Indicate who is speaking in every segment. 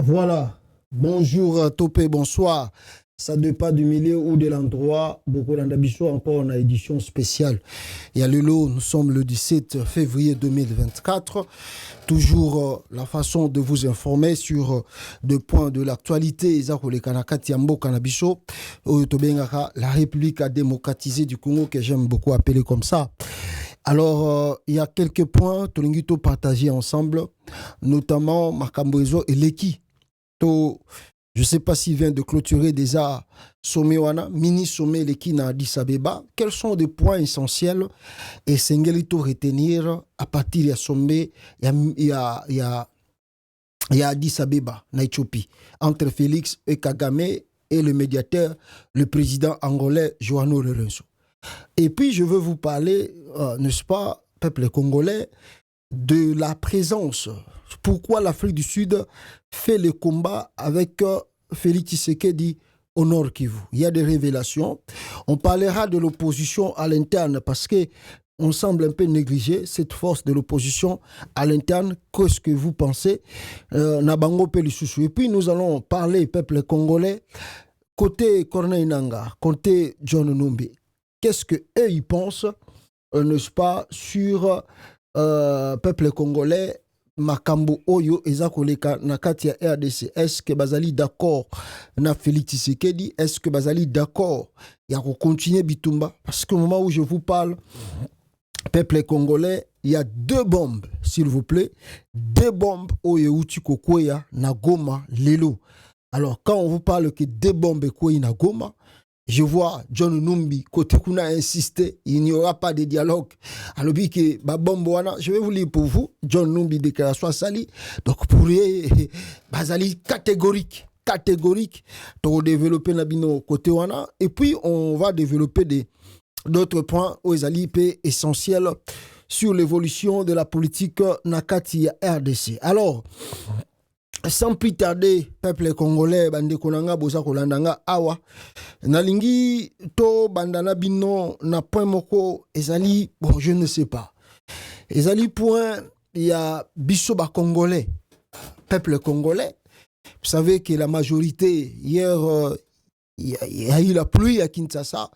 Speaker 1: Voilà. Bonjour Topé, bonsoir. Ça ne dépend du milieu ou de l'endroit. Beaucoup d'Andabicho encore en édition spéciale. Il y a le lot, nous sommes le 17 février 2024. Toujours la façon de vous informer sur des points de l'actualité. La République a démocratisé du Congo, que j'aime beaucoup appeler comme ça. Alors, il y a quelques points que nous avons partagés ensemble, notamment Makamboezo et Leki. Je ne sais pas s'il vient de clôturer déjà sommet wana, mini sommet Leki na Addis Abeba. Quels sont des points essentiels et Sengelito retenir à partir du sommet il y a Addis Abeba, na Éthiopie, entre Félix et Kagame et le médiateur, le président angolais João Lourenço. Et puis je veux vous parler, n'est-ce pas, peuple congolais, de la présence. Pourquoi l'Afrique du Sud fait le combat avec Félix Tshisekedi au Nord Kivu. Il y a des révélations. On parlera de l'opposition à l'interne parce que on semble un peu négliger cette force de l'opposition à l'interne. Qu'est-ce que vous pensez? Et puis nous allons parler, peuple congolais, côté Corneille Nangaa, côté John Numbi. Qu'est-ce qu'eux ils pensent, n'est-ce pas, sur peuple congolais, Makambo Oyo, Ezakoleka, Nakatia RDC. Est-ce que Bazali d'accord na Félix Tshisekedi? Est-ce que Bazali d'accord? Il y a continuer Bitumba. Parce qu'au moment où je vous parle, peuple congolais, il y a 2 bombes, s'il vous plaît. 2 bombes Oyo Uchi Kokoya, na Goma, Lelo. Alors, quand on vous parle que 2 bombes Koya na Goma, je vois John Numbi, côté qu'on a insisté, il n'y aura pas de dialogue. Alors, je vais vous lire pour vous, John Numbi, déclaration Sali. Donc, pour Bazali catégorique, pour développer Nabino côté Wana. Et puis, on va développer d'autres points aux alliés essentiels sur l'évolution de la politique Nakati RDC. Alors, sans plus tarder, peuple congolais, bande konanga boza kolandanga awa. Nalingi to bandana bino na point moko ezali, bon je ne sais pas. Ezali point, il y a biso ba congolais, peuple congolais. Vous savez que la majorité hier il y a eu la pluie à Kinshasa.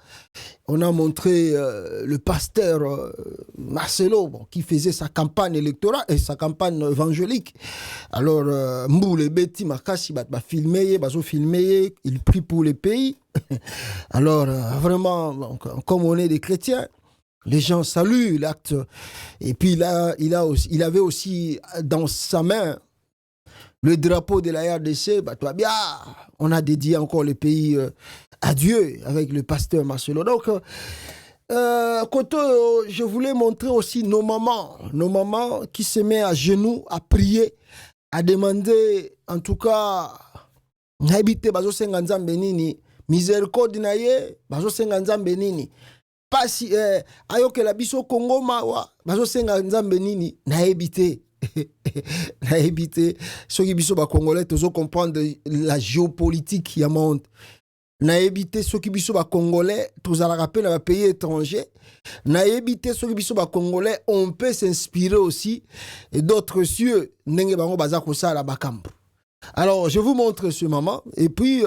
Speaker 1: On a montré le pasteur Marcelo qui faisait sa campagne électorale et sa campagne évangélique. Alors, Mboule Beti Makasi va filmer, il prie pour les pays. Alors, vraiment, donc, comme on est des chrétiens, les gens saluent l'acte. Et puis là, il avait aussi dans sa main le drapeau de la RDC, bah, toi bien, on a dédié encore les pays à Dieu avec le pasteur Marcelo. Donc, je voulais montrer aussi nos mamans qui se mettent à genoux, à prier, à demander, en tout cas, n'habitez bazo senganzam benini, miséricorde naye, bazo senganzam benini. Pas si, ayoke la biso Congo mawa, bazo senganzam benini, n'habitez. Na éviter ceux qui biso ba congolais tous comprendre la géopolitique qui a monde. Na éviter ceux qui biso ba congolais tous à la rappel à pays étranger. Na éviter ceux qui biso ba congolais on peut s'inspirer aussi et d'autres cieux ndenge bango bazako sala bakambo. Alors je vous montre ce moment et puis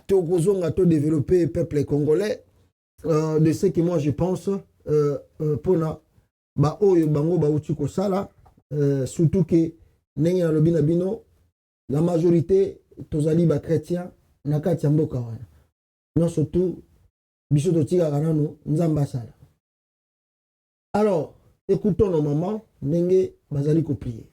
Speaker 1: tokozonga to développer peuple congolais de ce que moi je pense pona ba oyo bango ba uti ko sala. Surtout que la majorité tozali ba chrétiens nakati ya mboka wana. Non surtout biso totika kanano nzamba sala. Alors, écoutons nos mamans ndenge bazali ko prier.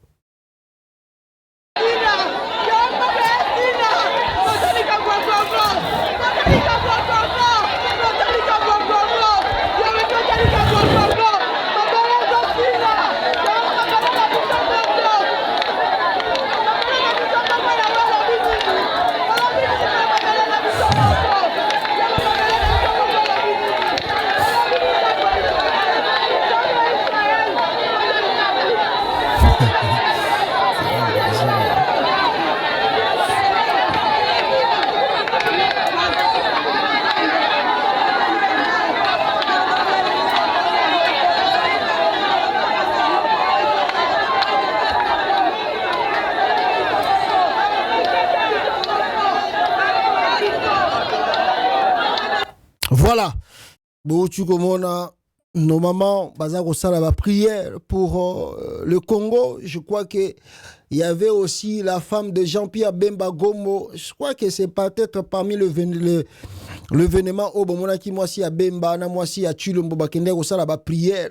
Speaker 1: Bon, tu commences normalement, Bazako Sala va prière pour le Congo. Je crois que il y avait aussi la femme de Jean-Pierre Bemba Gomo. Je crois que c'est peut-être parmi le vénement au bon qui moi si à Bemba, na moi si à Chulombo Bakende au Sala va prière.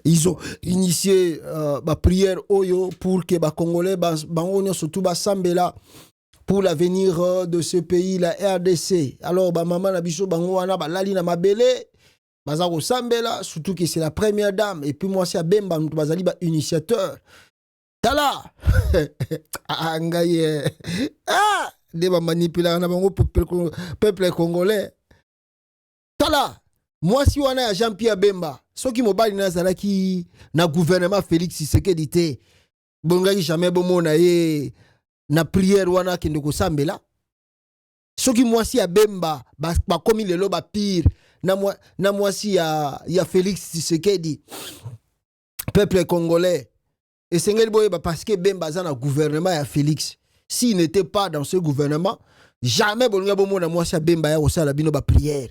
Speaker 1: Ils ont initié la prière Oyo pour que les Congolais bangonyo surtout ba Sambela pour l'avenir de ce pays, la RDC. Alors, maman na biso bango wana ba lali na mabele. Bazako Sambela, surtout que c'est la première dame. Et puis moi, c'est à Bemba, nous bazali ba initiateur. Tala! Ah, ngaye. Ah! Deba manipula na bango peuple congolais. Tala! Moi, si wana ya Jean-Pierre Bemba, so ki mobali na zalaki na gouvernement Félix Tshisekedi te, bongaki jamais bomona ye na prière wana kendeko Sambela. So ki moi si ya Bemba, ba komi lelo ba pire. Na moi si ya Félix Tshisekedi, peuple congolais. Et c'est parce que Bemba a un gouvernement à Félix. S'il n'était pas dans ce gouvernement, jamais moi si Bemba ya osala bino ba prière.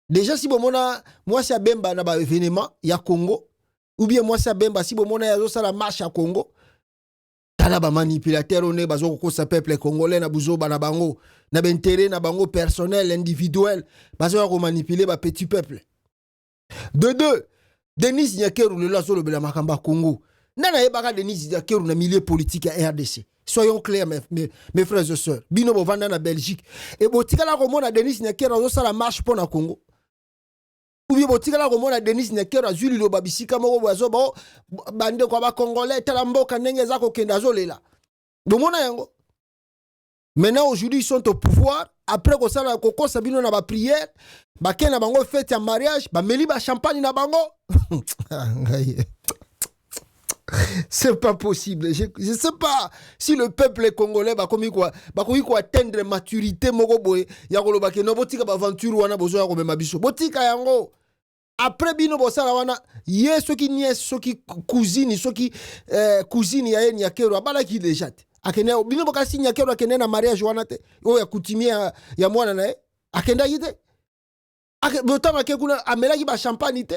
Speaker 1: Déjà si moi si Bemba na ba événement ya Congo, ou bien moi si Bemba si ya osala marche à Congo, tala ba manipulateur one bazo ko sa peuple congolais na buzo ba na bango. Na intérêt na bango personnel, individuel, parce qu'on manipuler ba petit peuple. De deux, Denis Nyakeru le lazo le bela makamba Congo. Nana yebaka Denis Nyakeru na milieu politique à RDC. Soyons clairs mes frères et sœurs. Bino bovanda na Belgique. Et botika la komona Denis Nyakeru zo sala marche pour na Congo. Ou bien botika la komona Denis Nyakeru azuli lo babisika moko bozo ba bande kwa ba congolais tala mboka ndenge za ko kenda zo lela. Bomona yango. Maintenant, aujourd'hui, ils sont au pouvoir. Après qu'on s'en a coco, Sabino n'a pas prière. Baké n'a bango fête en mariage. Ba meli ba champagne n'a bango. C'est pas possible. Je sais pas si le peuple congolais va atteindre maturité moko boy. Ya ko lobake no botika ba aventure wana bozo ya ko mema biso. Botika yango. Après bino bosala wana ye soki nièce soki cousine soki cousine ya eni ya kero abala ki déjà. Akene bino boka sinya kero akene na mariage wana te o ya kutimia ya mwana na ye akenda yite botama ke kuna amela ki ba champagne te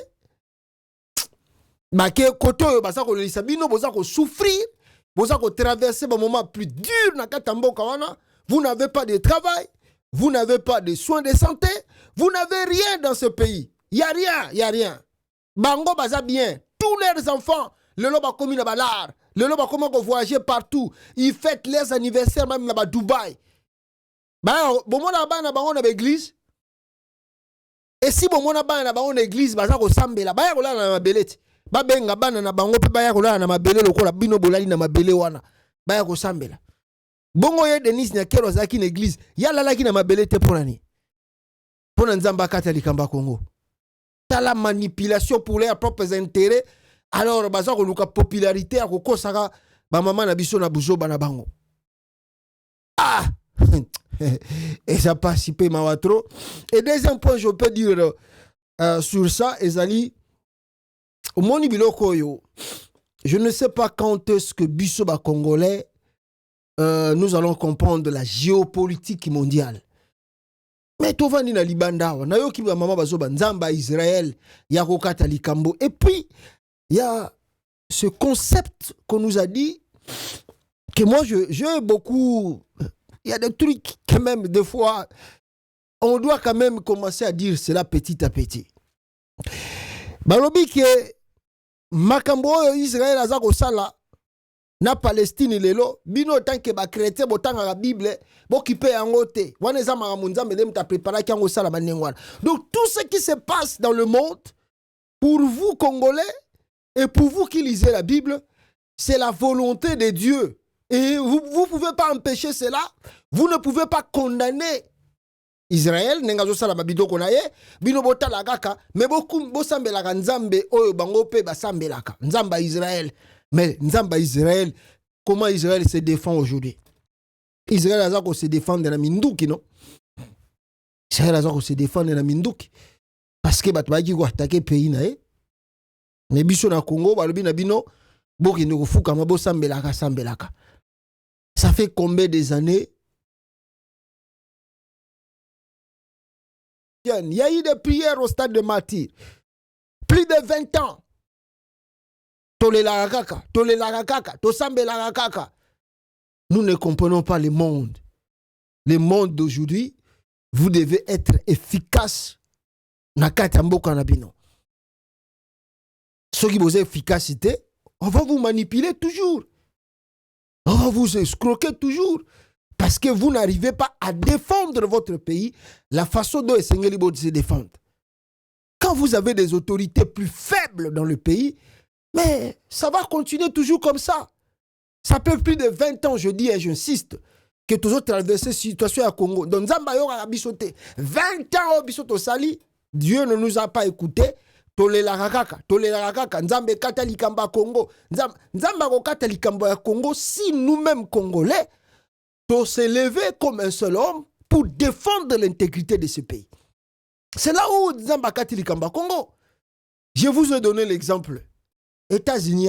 Speaker 1: ba ke koto yo basa ko lisa bino boza ko souffrir boza ko traverser ba moment plus dur na katamboka wana. Vous n'avez pas de travail, vous n'avez pas de soins de santé, vous n'avez rien dans ce pays. Y a rien. Bango baza bien, tous leurs enfants le loba commis na balar. Le loba comment voyager partout. Ils fêtent les anniversaires même là-bas Dubaï. Bah bon na ba na bango na église. Et si bon na ba na bango na église baza ko sambela ba ya ko la na mabelete. Ba benga bana na bango pe ba ya ko la na mabele lokola bino bolali na mabele wana. Ba ya ko sambela. Bongo ye Denis Nyakeru zaki na église. Ya la ki na mabelete pour nani. Pour nzamba kata likamba Congo. T'as la manipulation pour leurs propres intérêts. Alors, baza ko luka popularité à ko saka ba maman na biso na buzo bana bango. Ah! Et ça participé mawatro. Et deuxième point, je peux dire sur ça, Ezali, moni biloko yo. Je ne sais pas quand est-ce que biso ba congolais nous allons comprendre la géopolitique mondiale. Mais tovani na libanda wa na yo ki ba mama bazo ba nzamba Israël ya ko kata likambo. Et puis il y a ce concept qu'on nous a dit que moi je beaucoup. Il y a des trucs quand même des fois on doit quand même commencer à dire cela petit à petit. Balobi que makambo Israël azako sala na Palestine lelo bino tant que ba chrétien botanga la Bible bokipe yango te wana za maramunza medem ta préparer kango sala banengwana. Donc tout ce qui se passe dans le monde pour vous Congolais et pour vous qui lisez la Bible, c'est la volonté de Dieu. Et vous ne pouvez pas empêcher cela. Vous ne pouvez pas condamner Israël. Nengazo sala mabido konaye. Bino bota la gaka. Mais beaucoup bosambelaka nzambe oyo bango pe basambelaka. Nzamba Israël. Mais nzamba Israël, comment Israël se défend aujourd'hui? Israël azako se défendre na minduki, non? Israël azako se défendre na minduki. Parce que batbaki ko attaquer pays na e. Mais biso na Congo, balobi na bino, boki ndeko fuka mabo sambelaka sambelaka. Ça fait combien des années Il y a eu des prières au stade de martyrs. Plus de 20 ans. Nous ne comprenons pas le monde. Le monde d'aujourd'hui, vous devez être efficace. Ceux qui vous efficacité, on va vous manipuler toujours. On va vous escroquer toujours. Parce que vous n'arrivez pas à défendre votre pays la façon dont Sengeli se défendre. Quand vous avez des autorités plus faibles dans le pays, mais ça va continuer toujours comme ça. Ça fait plus de 20 ans, je dis et j'insiste, que tous autres traversent cette situation à Congo. Donc, Zambayo a bisoté 20 ans au bisoto sali, Dieu ne nous a pas écoutés. Tolelaraka, Nzambe kata likamba Congo. Nzamba ko kata likamba Congo, si nous-mêmes Congolais, de se lever comme un seul homme pour défendre l'intégrité de ce pays. C'est là où Nzamba kata likamba Congo. Je vous ai donné l'exemple. États-Unis,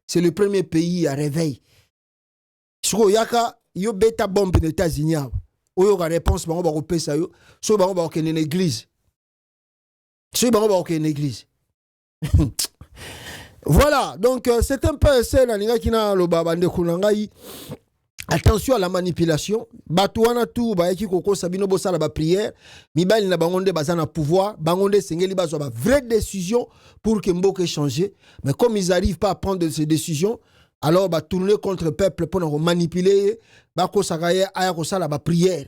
Speaker 1: c'est le premier pays à réveil. Siko yaka yo beta bombe aux États-Unis. Oyo ka réponse bango ba ko pesa yo, so bango ba ko kene l'église. So bango ba ko kene l'église. Voilà, donc c'est un peu ça la ninga kina lo babande kunangai. Attention à la manipulation. Batouana tout ba yaki koko sabino bosala ba prière, mibali na bangonde bazana pouvoir, bangonde sengeli bazo ba vraie décision pour que Mboke change, mais comme ils n'arrivent pas à prendre ces décisions, alors bah tourner contre le peuple pour nous manipuler, bah ko sakaye aya ko sala ba prière.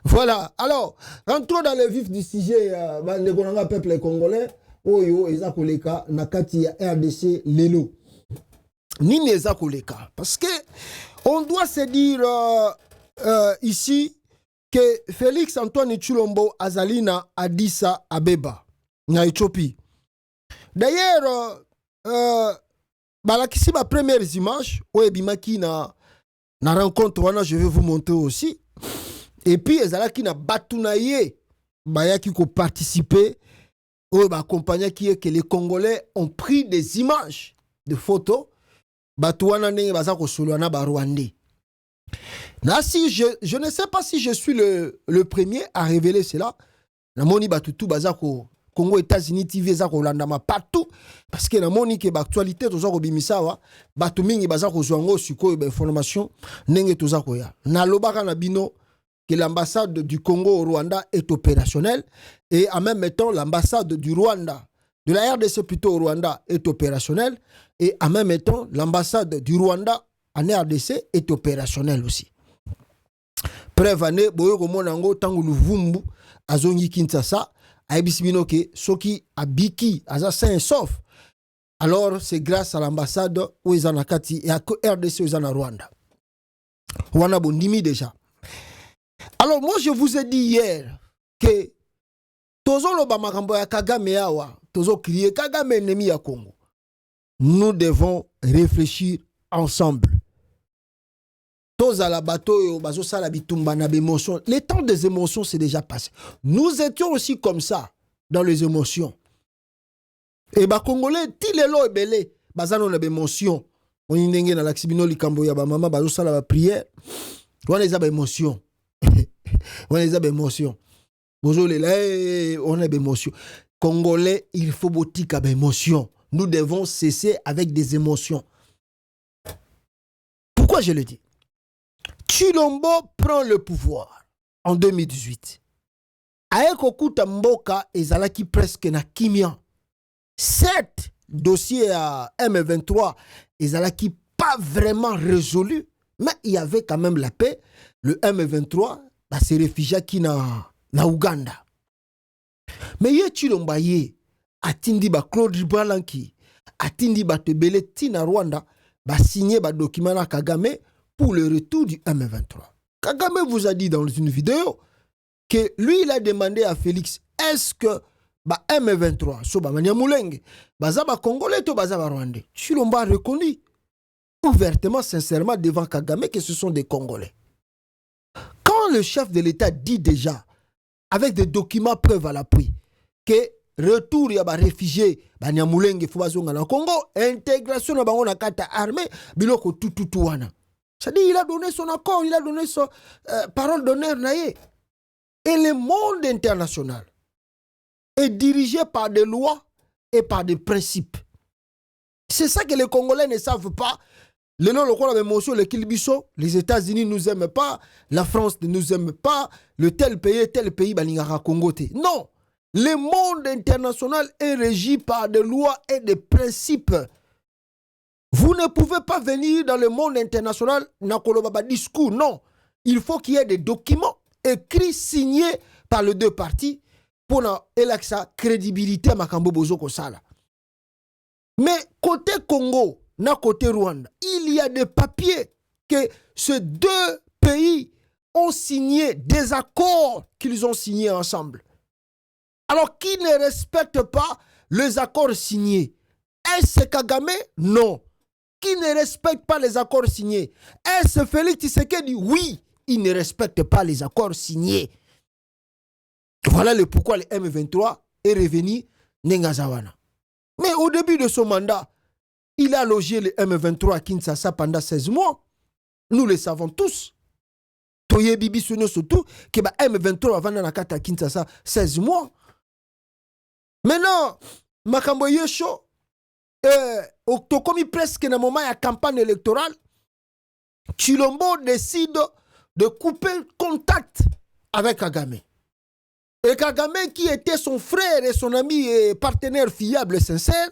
Speaker 1: Voilà. Alors, rentrons dans le vif du sujet. Bah le peuple congolais, oyo ezakoleka nakati ya RDC lelo. Ni ezakoleka parce que on doit se dire ici que Félix Antoine Tshilombo Azalina Addisa Abeba na Éthiopie. D'ailleurs, balakisi ma première image oebimaki na rencontre wana, je vais vous montrer aussi. Et puis ezalaki na batunaye bayaki ko participer ou ba accompagner qui que les Congolais ont pris des images de photos batuana ndenge baza ko solwana ba Rwandais. Là, si je ne sais pas si je suis le premier à révéler cela. Namoni batutu bazako Congo États-Unis TV za ko landama partout parce que namoni ke actualité toza ko bimisa wa batu mingi bazako zwango siko ba information ndenge toza ko ya. Na lobaka na bino que l'ambassade du Congo au Rwanda est opérationnelle et en même temps l'ambassade du Rwanda, de la RDC plutôt au Rwanda est opérationnelle et en même temps l'ambassade du Rwanda en RDC est opérationnelle aussi. Preuve année, boyo ko monango tangu Luvumbu azongi Kinshasa aibisibino ke soki abiki aza sain sauf. Alors c'est grâce à l'ambassade où ils en akati et à RDC où ils en Rwanda. Wana bondimi déjà. Alors moi je vous ai dit hier que tozo loba makambo ya Kagame yawa, tozo crier Kagame ennemi ya Congo. Nous devons réfléchir ensemble. Tozala bateau bazo sala bitumba na émotions. Les temps des émotions c'est déjà passé. Nous étions aussi comme ça dans les émotions. Et ba Congolais tilelo ebele bazano na émotions. On ndenge na laksibino likambo ya ba mama bazo sala ba prière. On les a ba émotions. On les a ba émotions. Bozole là on a ba émotions. Congolais, il faut botika ba émotions. Nous devons cesser avec des émotions. Pourquoi je le dis? Tshilombo prend le pouvoir en 2018. Aeko kuta mboka ezalaki presque na kimia. Certes, dossier à M23 ezalaki pas vraiment résolu, mais il y avait quand même la paix. Le M23 se réfugia qui na Ouganda. Mais ye Tshilombo ye atindi ba Claude Balanki, atindi ba tebele tina Rwanda, ba signé ba document na Kagame pour le retour du M23. Kagame vous a dit dans une vidéo que lui, il a demandé à Félix, est-ce que bah, M23, so bah, Maniamulenge, baza ba Congolais to baza ba Rwandais. Tshilombo a reconnu ouvertement, sincèrement, devant Kagame que ce sont des Congolais. Quand le chef de l'État dit déjà, avec des documents preuves à l'appui, que retour ya ba réfugiés Maniamulenge fo bazonga na Congo, intégration na bango na kata armée, biloko tututu wana. C'est-à-dire il a donné son accord, il a donné son parole d'honneur. Et le monde international est dirigé par des lois et par des principes. C'est ça que les Congolais ne savent pas. Les les États-Unis ne nous aiment pas, la France ne nous aime pas, le tel pays, non. Le monde international est régi par des lois et des principes. Vous ne pouvez pas venir dans le monde international, discours, non. Il faut qu'il y ait des documents écrits, signés par les deux parties pour la crédibilité à Makambo Bozo Kosala. Mais côté Congo, na côté Rwanda, il y a des papiers que ces deux pays ont signé, des accords qu'ils ont signés ensemble. Alors, qui ne respecte pas les accords signés? Est-ce Kagame? Non. Qui ne respecte pas les accords signés? Est-ce Félix Tshisekedi? Oui, il ne respecte pas les accords signés. Voilà le pourquoi le M23 est revenu Nengazawana. Mais au début de son mandat, il a logé le M23 à Kinshasa pendant 16 mois. Nous le savons tous. Toye Bibi Sono surtout que le M23 va dans à Kinshasa 16 mois. Maintenant, Makambo Yesho, comme presque dans le moment de la campagne électorale, Chilombo décide de couper contact avec Kagame. Et Kagame, qui était son frère et son ami et partenaire fiable et sincère,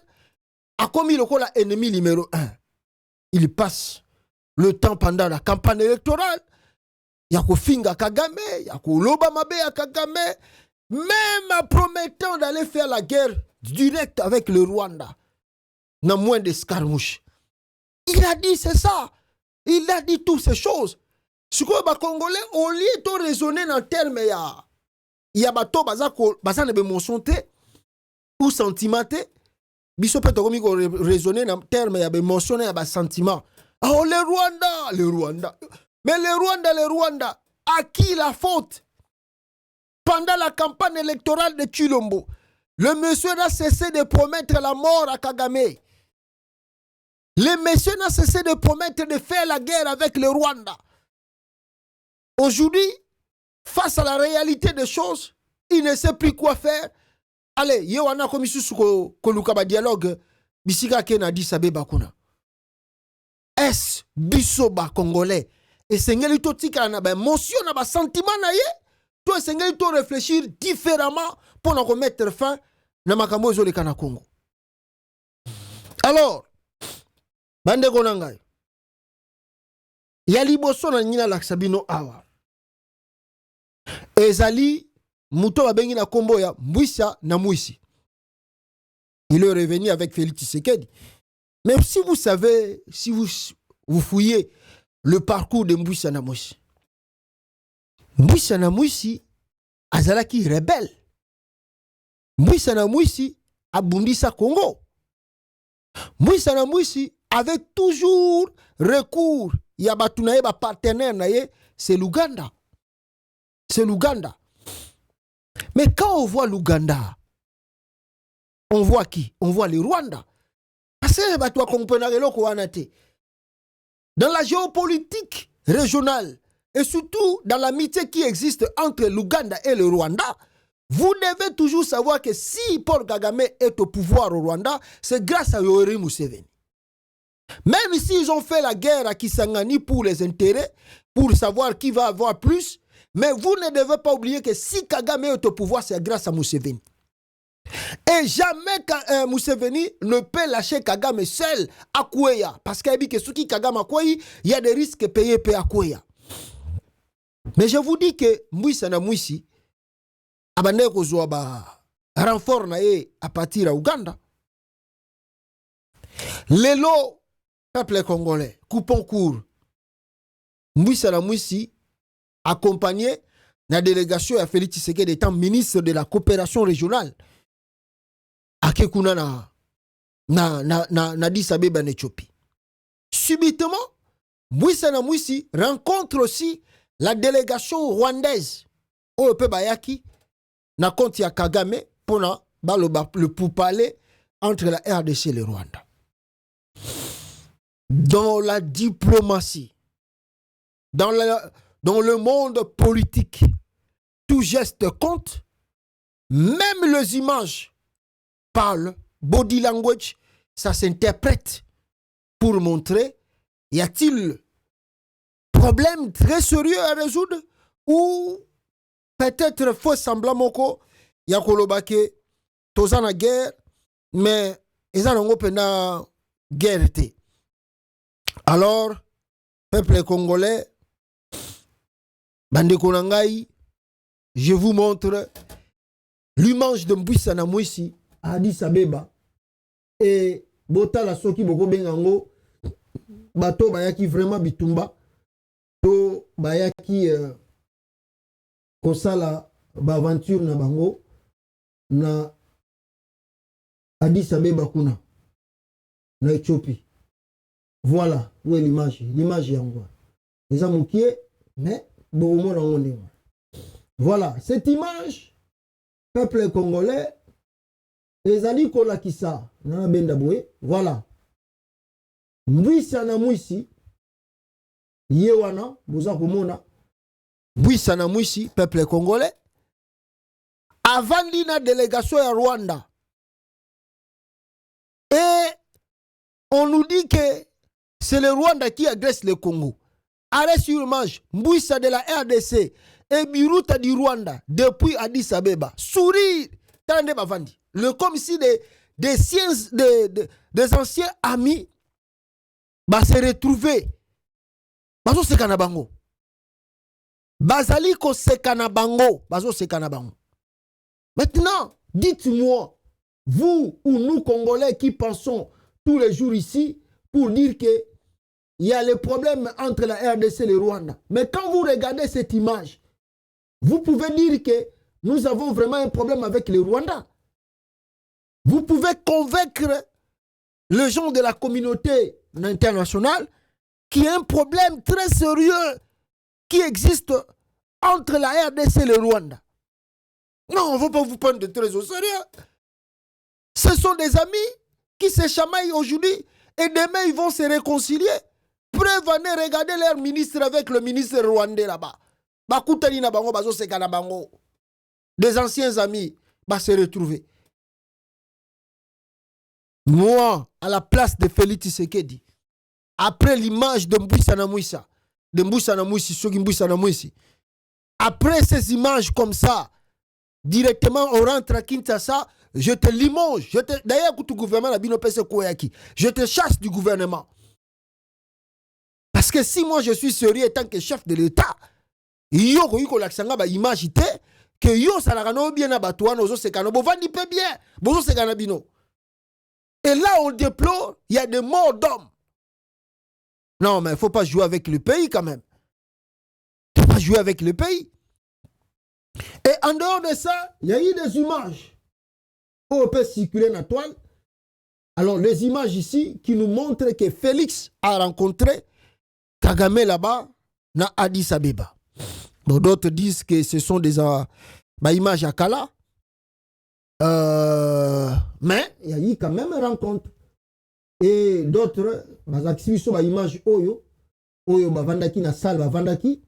Speaker 1: a commis le rôle ennemi numéro 1. Il passe le temps pendant la campagne électorale. Il y a Kofinga Kagame, il y a Koloba Mabe à Kagame, même en promettant d'aller faire la guerre directe avec le Rwanda, dans moins d'escarmouches. Il a dit c'est ça. Il a dit toutes ces choses. Ce que les Congolais, au lieu de raisonner dans le terme, il y a bateau bazan de mentionné ou sentimenté. Biso peut raisonner dans le terme, il y a mentionné un sentiment. Oh, le Rwanda. Mais le Rwanda, à qui la faute? Pendant la campagne électorale de Chilombo, le monsieur n'a cessé de promettre la mort à Kagame. Le monsieur n'a cessé de promettre de faire la guerre avec le Rwanda. Aujourd'hui, face à la réalité des choses, il ne sait plus quoi faire. Allez, il y a un commission sur dialogue. Bisika Kena dit Sabé Bakuna. Est-ce bisoba congolais? Et c'est ngeli to tika na ba émotion na ba sentiment na ye. Toi c'est ngeli to réfléchir différemment pour nous remettre fin na makambo zo le kana Congo. Alors, bande konangai. Ya liboso na nyina laksabino awa. Ezali muto babengi na kombo ya Mbwisa na Mwisi. Il est revenu avec Félix Tshisekedi. Mais si vous savez, si vous fouillez le parcours de Mbwisa na Mwisi, Mbwisa na Mwisi azalaki rebelle. Mbwisa na Mwisi abundisa Congo. Mbwisa na Mwisi avait toujours recours ya batu na ye ba partenaire na ye, c'est l'Ouganda. C'est l'Ouganda. Mais quand on voit l'Ouganda, on voit qui? On voit le Rwanda. Parce que dans la géopolitique régionale et surtout dans l'amitié qui existe entre l'Ouganda et le Rwanda, vous devez toujours savoir que si Paul Kagame est au pouvoir au Rwanda, c'est grâce à Yoweri Museveni. Même s'ils ont fait la guerre à Kisangani pour les intérêts, pour savoir qui va avoir plus, mais vous ne devez pas oublier que si Kagame est au pouvoir, c'est grâce à Museveni. Et jamais Museveni ne peut lâcher Kagame seul à Kouya. Parce qu'il dit que ce qui Kagame a Kouya, il y a des risques payés à Kouya. Mais je vous dis que Mwisa na Mwisi, abane kozwa ba renfort na ye à partir à Ouganda. Lelo, peuple congolais, coupons court. Mwisa na Mwisi, accompagné la délégation à Félix Tshisekedi étant ministre de la coopération régionale à Kekuna na Addis Abeba en Éthiopie. Subitement, Mwisa na Mwisi rencontre aussi la délégation rwandaise au Bayaki na compte ya Kagame pour le pourparler entre la RDC et le Rwanda. Dans la diplomatie, dans le monde politique, tout geste compte, même les images parlent, body language, ça s'interprète pour montrer, y a-t-il problème très sérieux à résoudre ou peut-être faut semblant moko ya kolobake tozana guerre mais eza nango pena guerre te. Alors peuple congolais bandeko na ngai, je vous montre l'image de Mbwissa na Mwisi à Addis Abeba et botala soki boko bengango bato bayaki vraiment bitumba to bayaki kosala ba aventure na bango na Addis Abeba kuna na Éthiopie. Voilà, où est l'image? L'image yango. Les amoukié, mais bon on. Voilà, cette image, peuple congolais, les ali kolakisa na bendaboué, voilà. Mbwissa na Mwisi yewana boza komona Mbwissa na Mwisi peuple congolais avant la délégation à Rwanda et on nous dit que c'est le Rwanda qui agresse le Congo. Arrêt sur image Mbwissa de la RDC et Biruta du Rwanda depuis Addis Abeba sourire tande bavandi le comme si des anciens amis va se retrouver. Bazo sekana bango. Bazali ko sekana bango. Bazo sekana bango. Maintenant, dites-moi, vous ou nous Congolais qui pensons tous les jours ici pour dire que il y a le problème entre la RDC et le Rwanda. Mais quand vous regardez cette image, vous pouvez dire que nous avons vraiment un problème avec le Rwanda. Vous pouvez convaincre les gens de la communauté internationale qu'il y a un problème très sérieux qui existe entre la RDC et le Rwanda. Non, on ne va pas vous prendre de très au sérieux. Ce sont des amis qui se chamaillent aujourd'hui et demain ils vont se réconcilier. Prévenez, regardez leur ministre avec le ministre rwandais là-bas. Bakutani na bango, bazo seka na bango. Des anciens amis va se retrouver. Moi, à la place de Félix Tshisekedi, après l'image de Mbwissa na Mwissa, de Mbwissa na Mwisi, Soki Mbwissa na Mwisi, après ces images comme ça, directement on rentre à Kinshasa, je te limoge, d'ailleurs, tout le gouvernement je te chasse du gouvernement. Parce que si moi je suis sérieux en tant que chef de l'État, yo ko laksanga ba image te que yo salagano bien na batouano zo sekano bo vandi pe bien, bo zo sekana bino. Et là on déplore, il y a des morts d'hommes. Non, mais il ne faut pas jouer avec le pays quand même. Il ne faut pas jouer avec le pays. Et en dehors de ça, il y a eu des images où on peut circuler dans la toile. Alors, les images ici qui nous montrent que Félix a rencontré Kagame là-bas, dans Addis Abeba. Bon, d'autres disent que ce sont des images à Kala. Mais il y a eu quand même une rencontre. Et d'autres, ils ont image Oyo, Bavandaki na salle Bavandaki.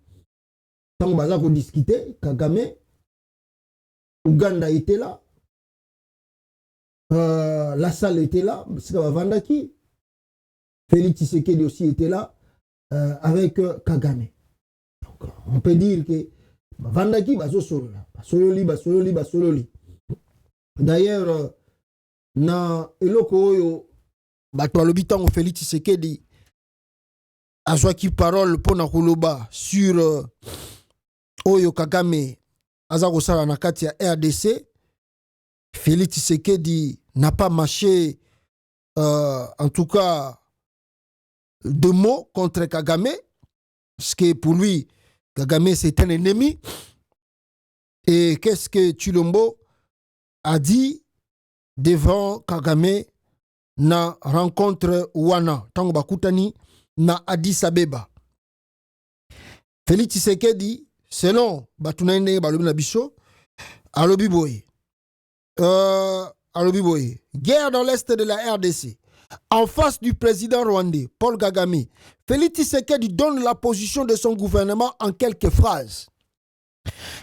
Speaker 1: Tant que Bazako discuter, Kagame, Ouganda était là. La salle était là, c'est Bavandaki. Félix Tshisekedi aussi était là avec Kagame. Donc, on peut dire que Bavandaki, Bazo Sololi. D'ailleurs, na eloko Oyo, bato alobi tango Félix Tshisekedi azwaki parole pona koloba sur Oyo Kagame aza kosala na kati ya RDC. Félix Tshisekedi n'a pas mâché en tout cas de mots contre Kagame parce que pour lui Kagame c'est un ennemi. Et qu'est-ce que Tshilombo a dit devant Kagame na rencontre wana tango bakutani na Addis Abeba? Félix Tshisekedi selon batunaine balobi na biso alobi boye guerre dans l'est de la RDC, En face du président rwandais, Paul Kagame, Félix Tshisekedi donne la position de son gouvernement en quelques phrases.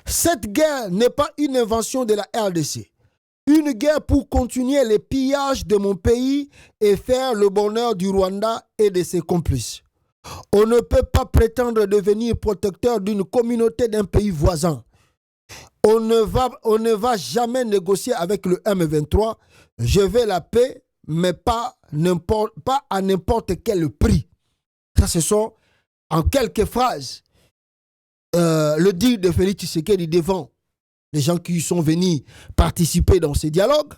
Speaker 1: Cette guerre n'est pas une invention de la RDC. Une guerre pour continuer les pillages de mon pays et faire le bonheur du Rwanda et de ses complices. On ne peut pas prétendre devenir protecteur d'une communauté d'un pays voisin. On ne va jamais négocier avec le M23. Je veux la paix, mais pas à n'importe quel prix. Ça, ce sont en quelques phrases le dire de Félix Tshisekedi devant les gens qui sont venus participer dans ces dialogues.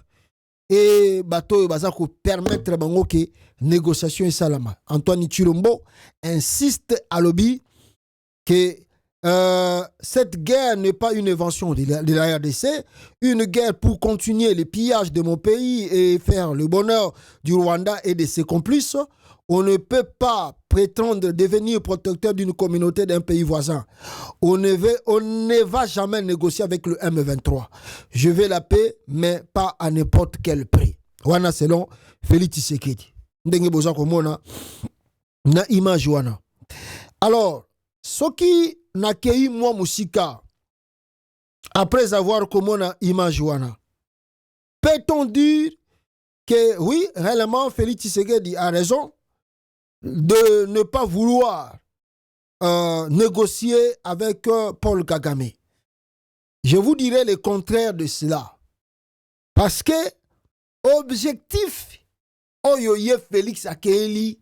Speaker 1: Et bateau bazako permettre bango que négociation et salama. Antoine Chilombo insiste à lobby que cette guerre n'est pas une invention de la RDC, une guerre pour continuer les pillages de mon pays et faire le bonheur du Rwanda et de ses complices. On ne peut pas prétendre devenir protecteur d'une communauté d'un pays voisin. On ne va jamais négocier avec le M23. Je veux la paix, mais pas à n'importe quel prix. Wana selon Félix Tshisekedi. Ndenge boza komona na image wana. Alors, ce qui n'a qu'à moi musika après avoir komona image wana, peut-on dire que oui, réellement Félix Tshisekedi a raison de ne pas vouloir négocier avec Paul Kagame? Je vous dirai le contraire de cela. Parce que objectif Oyoye Félix Akeli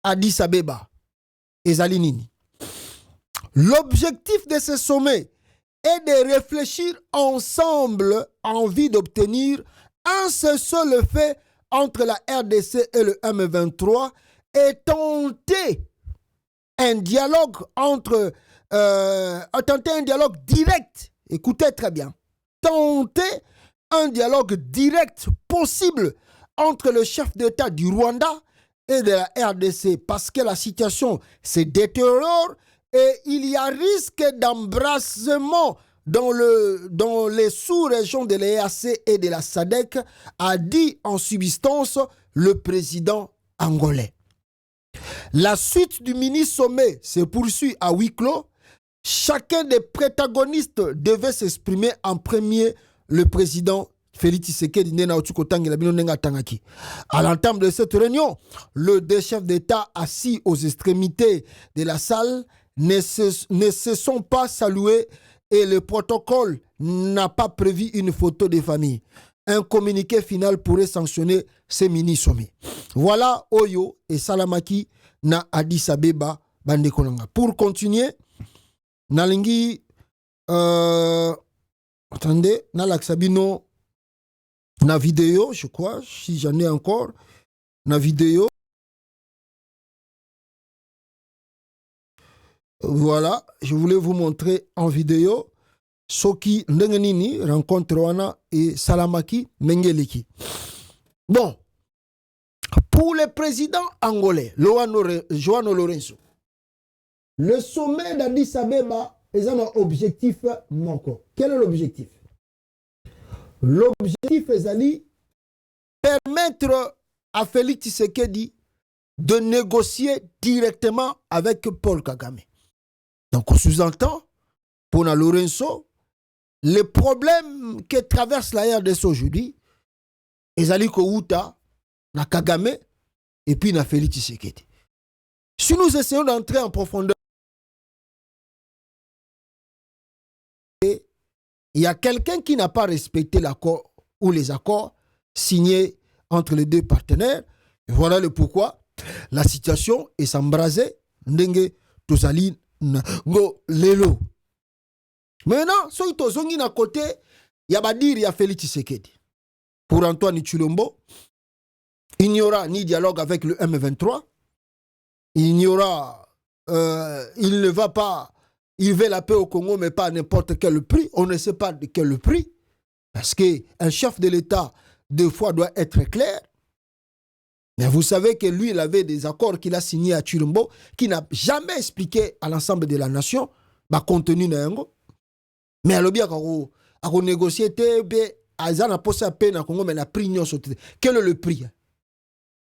Speaker 1: Addis Abeba ezali nini? L'objectif de ce sommet est de réfléchir ensemble en vue d'obtenir un seul fait entre la RDC et le M23 et tenter un dialogue tenter un dialogue direct. Écoutez très bien. Tenter un dialogue direct possible entre le chef d'État du Rwanda et de la RDC parce que la situation se détériore et il y a risque d'embrassement dans les sous-régions de l'EAC et de la SADC, a dit en substance le président angolais. La suite du mini-sommet se poursuit à huis clos. Chacun des protagonistes devait s'exprimer en premier. Le président Félix Tshisekedi à l'entame de cette réunion, les deux chefs d'État assis aux extrémités de la salle ne se sont pas salués et le protocole n'a pas prévu une photo de famille. Un communiqué final pourrait sanctionner ces mini-sommets. Voilà Oyo et Salamaki na Addis Abeba bandekolanga. Pour continuer, nalingi attendez, na laksabino na vidéo, je crois, si j'en ai encore, na vidéo. Voilà, je voulais vous montrer en vidéo Soki Ndengenini rencontre Wana et Salamaki Mengeliki. Bon, pour le président angolais, João Lorenzo, le sommet d'Addis Abeba est un objectif manquant. Quel est l'objectif? L'objectif est d'aller permettre à Félix Tshisekedi de négocier directement avec Paul Kagame. Donc, on sous-entend, pour Lorenzo, les problèmes que traverse la RDC aujourd'hui, Ezali Kouta, na Kagame, et puis na Félix Tshisekedi. Si nous essayons d'entrer en profondeur, il y a quelqu'un qui n'a pas respecté l'accord ou les accords signés entre les deux partenaires. Et voilà le pourquoi la situation est s'embrasée. Ndenge Tozali Ngo Lelo. Maintenant, soy tozongi na côté, il y a Badiri, il y a Félix Tshisekedi. Pour Antoine Chilombo, il n'y aura ni dialogue avec le M23. Il n'y aura, il ne va pas, il veut la paix au Congo, mais pas à n'importe quel prix. On ne sait pas de quel prix. Parce qu'un chef de l'État, deux fois, doit être clair. Mais vous savez que lui, il avait des accords qu'il a signés à Chilombo, qui n'a jamais expliqué à l'ensemble de la nation, bah, contenu n'ango. Mais à l'objet, à négocier, à Zana posa paix na Congo, mais la prix n'y a sauté. Quel est le prix?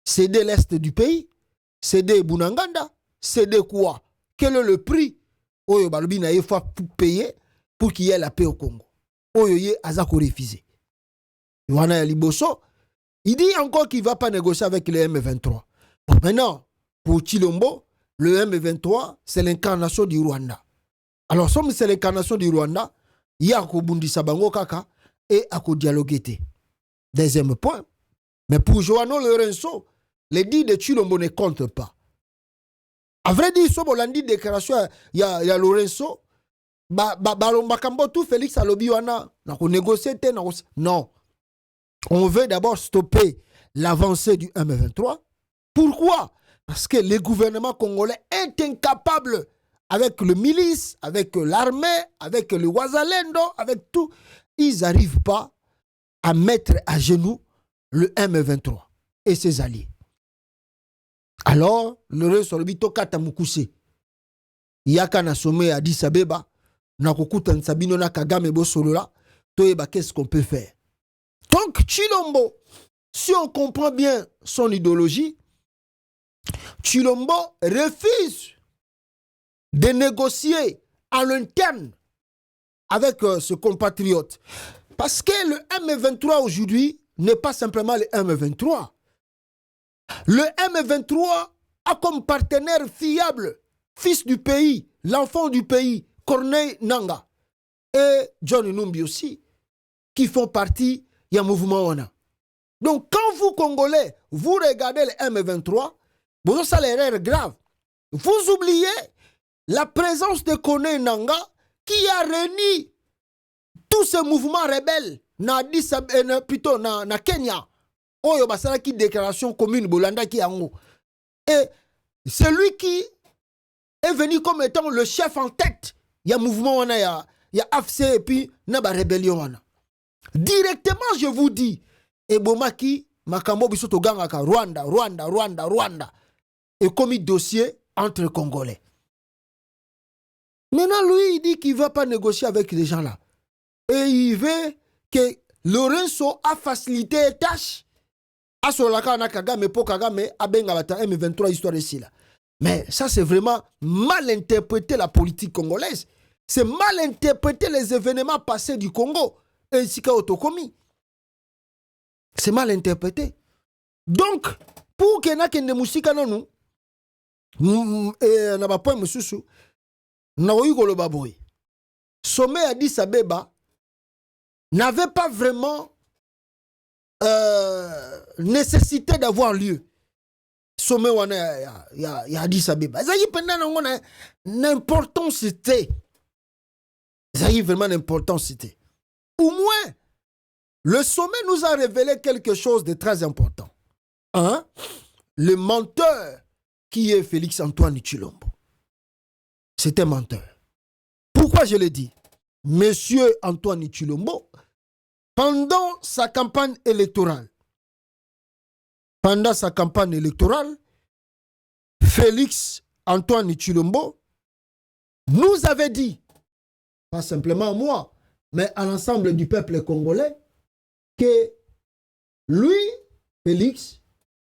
Speaker 1: céder l'est du pays, céder Bunanganda, céder quoi? Quel est le prix? Oyo balobi na yefa pour payer pour qu'il y ait la paix au Congo. Oyo ye azako refusé. Wana ya liboso, il dit encore qu'il ne va pas négocier avec le M23. Bon, maintenant, pour Chilombo, le M23, c'est l'incarnation du Rwanda. Alors, comme c'est l'incarnation du Rwanda, il y a Kobundi Sabango Kaka et à dialoguer. Deuxième point. Mais pour Joano Lorenzo, les dits de Chilombo ne comptent pas. À vrai dire, si on a dit déclaration, il y a Lorenzo, tout Félix Alobi wana, non. On veut d'abord stopper l'avancée du M23. Pourquoi? Parce que le gouvernement congolais est incapable, avec le milice, avec l'armée, avec le Ouazalendo, avec tout, ils n'arrivent pas à mettre à genoux le M23 et ses alliés. Alors, le reste sur le bito kata mukuse. Yaka na sommet à Addis Abeba, na kokuta nsabino na Kagame bosolola, toyeba qu'est-ce qu'on peut faire. Donc, Chilombo, si on comprend bien son idéologie, Chilombo refuse de négocier à l'interne avec ce compatriote. Parce que le M23 aujourd'hui n'est pas simplement le M23. Le M23 a comme partenaire fiable, fils du pays, l'enfant du pays, Corneille Nangaa, et John Numbi aussi, qui font partie du mouvement Wana. Donc quand vous, Congolais, vous regardez le M23, vous avez l'erreur grave. Vous oubliez la présence de Corneille Nangaa qui a réuni tous ces mouvements rebelles plutôt na Kenya. Oyo basala qui déclaration commune Bolanda qui ango. Et c'est lui qui est venu comme étant le chef en tête. Il y a mouvement wana ya AFC et puis na ba rébellion wana. Directement je vous dis Ebomaki makambo bisoto gangaka Rwanda et commis dossier entre Congolais. Maintenant lui il dit qu'il ne va pas négocier avec les gens là. Et il veut que Lorenzo a facilité les tâches. M23 histoire ici là. Mais ça c'est vraiment mal interpréter la politique congolaise. C'est mal interpréter les événements passés du Congo. Et ici Otokomi. C'est mal interprété. Donc, pour que na kende musika nonu et na ba point mususu na oyugolo baboy. Sommet Addis Abeba n'avait pas vraiment nécessité d'avoir lieu. Sommet wana ya Addis Abeba. Ça y est pendant n'importance c'était. Ça y est vraiment n'importance c'était. Au moins le sommet nous a révélé quelque chose de très important. Hein? Le menteur qui est Félix Antoine Tshilombo. C'est un menteur. Pourquoi je le dis? Monsieur Antoine Tshilombo, pendant sa campagne électorale, Félix Antoine Tshilombo nous avait dit, pas simplement moi, mais à l'ensemble du peuple congolais, que lui, Félix,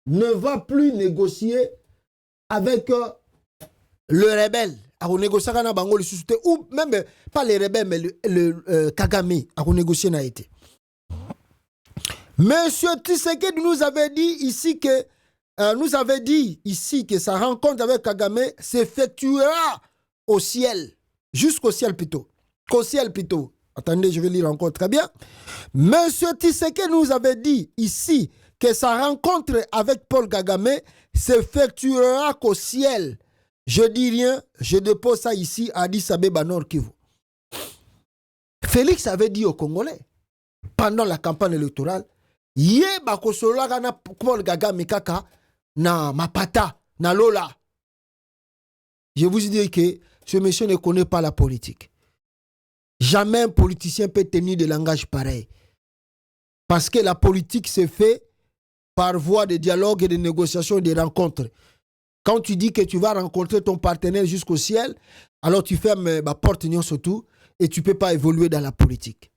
Speaker 1: ne va plus négocier avec le rebelle. Ou même pas les rebelles, mais le Kagame a renégocié n'a été. Monsieur Tshisekedi nous avait dit ici que sa rencontre avec Kagame s'effectuera au ciel, jusqu'au ciel plutôt. Qu'au ciel plutôt. Attendez, je vais lire encore très bien. Monsieur Tshisekedi nous avait dit ici que sa rencontre avec Paul Kagame s'effectuera qu'au ciel. Je dis rien, je dépose ça ici à Addis Abeba Nord Kivu. Félix avait dit aux Congolais, pendant la campagne électorale, Yé bakosologa na Paul Kagame kaka na mapata, na lola. Je vous dis que ce monsieur ne connaît pas la politique. Jamais un politicien peut tenir des langages pareils. Parce que la politique se fait par voie de dialogue et de négociation et de rencontres. Quand tu dis que tu vas rencontrer ton partenaire jusqu'au ciel, alors tu fermes la porte surtout et tu ne peux pas évoluer dans la politique.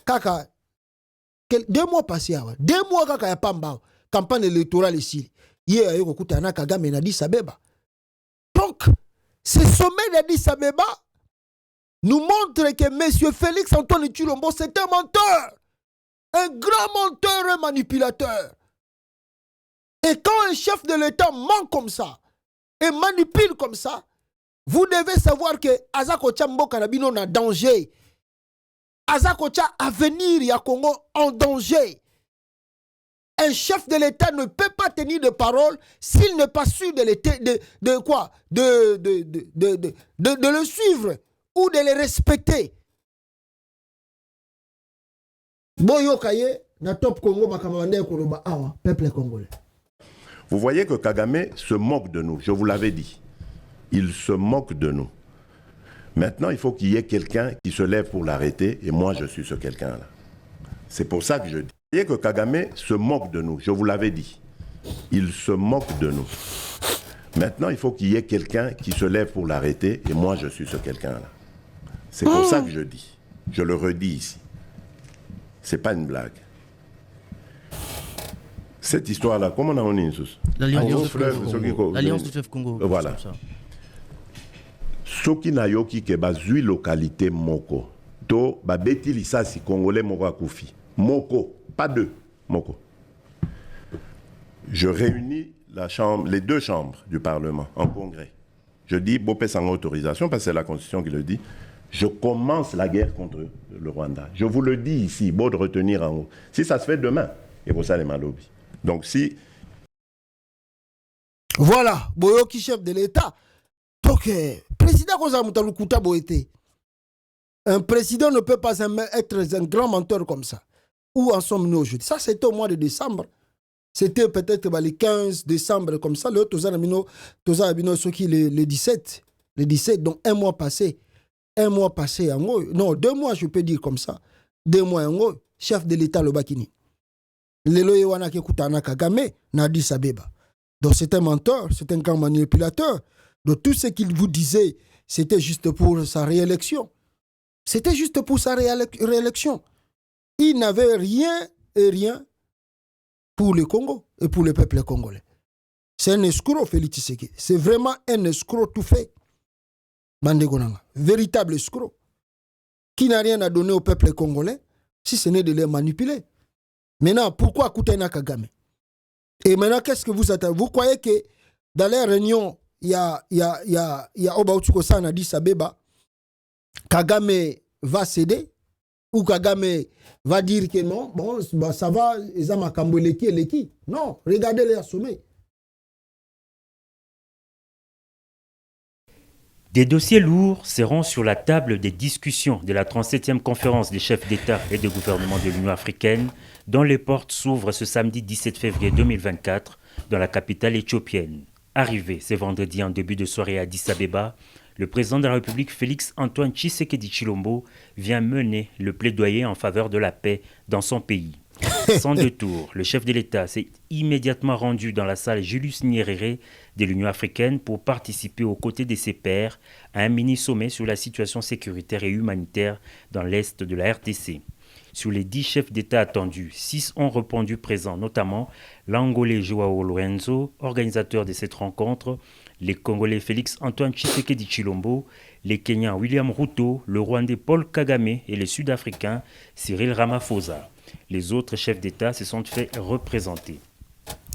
Speaker 1: Kaka, 2 mois passés, 2 mois kaka ya pamba. campagne électorale ici. Hier, il y a un Kagame et Addis Abeba. Donc, ce sommet d'Addis Abeba nous montre que M. Félix Antoine Tshilombo, c'est un menteur. Un grand menteur et manipulateur. Et quand un chef de l'État ment comme ça, et manipule comme ça, vous devez savoir que Azako Tchambo Kanabino est en danger. Azako Tcha avenir ya Congo en danger. Un chef de l'État ne peut pas tenir de parole s'il n'est pas sûr de le suivre ou de le respecter. Boyo Kaye, na top Congo makamande koloba awa peuple congolais.
Speaker 2: Vous voyez que Kagame se moque de nous, je vous l'avais dit. Il se moque de nous. Maintenant, il faut qu'il y ait quelqu'un qui se lève pour l'arrêter, et moi, je suis ce quelqu'un-là. C'est pour ça que je dis. Vous voyez que Kagame se moque de nous, je vous l'avais dit. Il se moque de nous. Maintenant, il faut qu'il y ait quelqu'un qui se lève pour l'arrêter, et moi, je suis ce quelqu'un-là. C'est pour ça que je dis. Je le redis ici. C'est pas une blague. Cette histoire-là, comment on a dit
Speaker 3: l'Alliance du fleuve Congo.
Speaker 2: Voilà. Soki na yoki ke bazui localité moko. To babeti lisasi congolais moko akufi. Moko, pas deux, moko. Je réunis les deux chambres du Parlement en congrès. Je dis, Bopé sans autorisation, parce que c'est la Constitution qui le dit, je commence la guerre contre le Rwanda. Je vous le dis ici, beau de retenir en haut. Si ça se fait demain, et pour ça les malobis. Donc si...
Speaker 1: Voilà, Boyoki chef de l'État. Donc, président Kozamoutaloukuta Boété. Un président ne peut pas être un grand menteur comme ça. Où en sommes-nous aujourd'hui? Ça, c'était au mois de décembre. C'était peut-être le 15 décembre comme ça. Le 17. Le 17, donc un mois passé. Un mois passé en gros. Non, 2 mois, je peux dire comme ça. 2 mois en gros. Chef de l'État, le Bakini. Lelo Yewana Kekutana Kagame, Addis Abeba. Donc c'est un menteur, c'est un grand manipulateur. Donc tout ce qu'il vous disait, c'était juste pour sa réélection. C'était juste pour sa réélection. Il n'avait rien et rien pour le Congo et pour le peuple congolais. C'est un escroc, Félix Tshisekedi. C'est vraiment un escroc tout fait. Bandegonanga. Véritable escroc. Qui n'a rien à donner au peuple congolais si ce n'est de les manipuler. Maintenant, pourquoi Koutena Kagame? Et maintenant, qu'est-ce que vous attendez? Vous croyez que dans les réunions, il y a Obaoutuko San Addis Abeba, Kagame va céder? Ou Kagame va dire que non, bon, bah, ça va, ils ont Leki. Non, regardez les sommets.
Speaker 3: Des dossiers lourds seront sur la table des discussions de la 37e conférence des chefs d'État et de gouvernement de l'Union africaine, dont les portes s'ouvrent ce samedi 17 février 2024 dans la capitale éthiopienne. Arrivé ce vendredi en début de soirée à Addis Abeba, le président de la République Félix Antoine Tshisekedi Tshilombo vient mener le plaidoyer en faveur de la paix dans son pays. Sans détour, le chef de l'État s'est immédiatement rendu dans la salle Julius Nyerere de l'Union africaine pour participer aux côtés de ses pairs à un mini-sommet sur la situation sécuritaire et humanitaire dans l'est de la RDC. Sur les 10 chefs d'État attendus, 6 ont répondu présents, notamment l'Angolais Joao Lourenço, organisateur de cette rencontre, les Congolais Félix Antoine Tshisekedi Tshilombo, les Kenyans William Ruto, le Rwandais Paul Kagame et les Sud-Africains Cyril Ramaphosa. Les autres chefs d'État se sont fait représenter.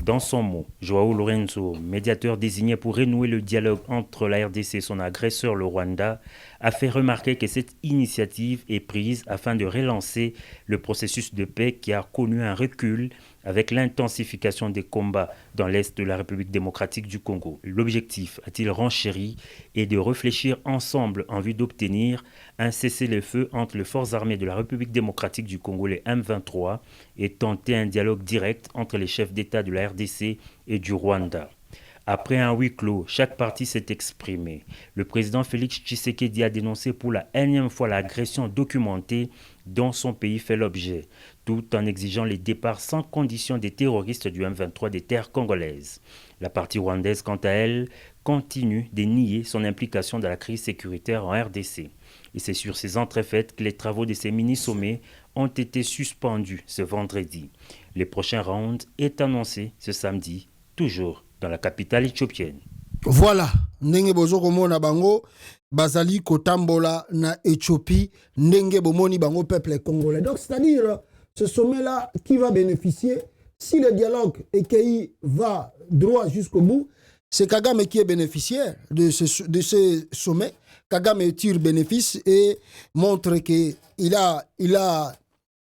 Speaker 3: Dans son mot, Joao Lourenço, médiateur désigné pour renouer le dialogue entre la RDC et son agresseur le Rwanda, a fait remarquer que cette initiative est prise afin de relancer le processus de paix qui a connu un recul avec l'intensification des combats dans l'est de la République démocratique du Congo. L'objectif, a-t-il renchéri, est de réfléchir ensemble en vue d'obtenir un cessez-le-feu entre les forces armées de la République démocratique du Congo, les M23, et tenter un dialogue direct entre les chefs d'État de la RDC et du Rwanda. Après un huis clos, chaque parti s'est exprimé. Le président Félix Tshisekedi a dénoncé pour la énième fois l'agression documentée dont son pays fait l'objet, tout en exigeant les départs sans condition des terroristes du M23 des terres congolaises. La partie rwandaise, quant à elle, continue de nier son implication dans la crise sécuritaire en RDC. Et c'est sur ces entrefaites que les travaux de ces mini-sommets ont été suspendus ce vendredi. Le prochain round est annoncé ce samedi, toujours dans la capitale éthiopienne.
Speaker 1: Voilà, ndenge bozo komona bango bazali kotambola na Éthiopie, ndenge bomoni bango peuple congolais. Donc c'est-à-dire ce sommet là qui va bénéficier si le dialogue EKI va droit jusqu'au bout, c'est Kagame qui est bénéficiaire de ce sommet. Kagame tire bénéfice et montre qu'il a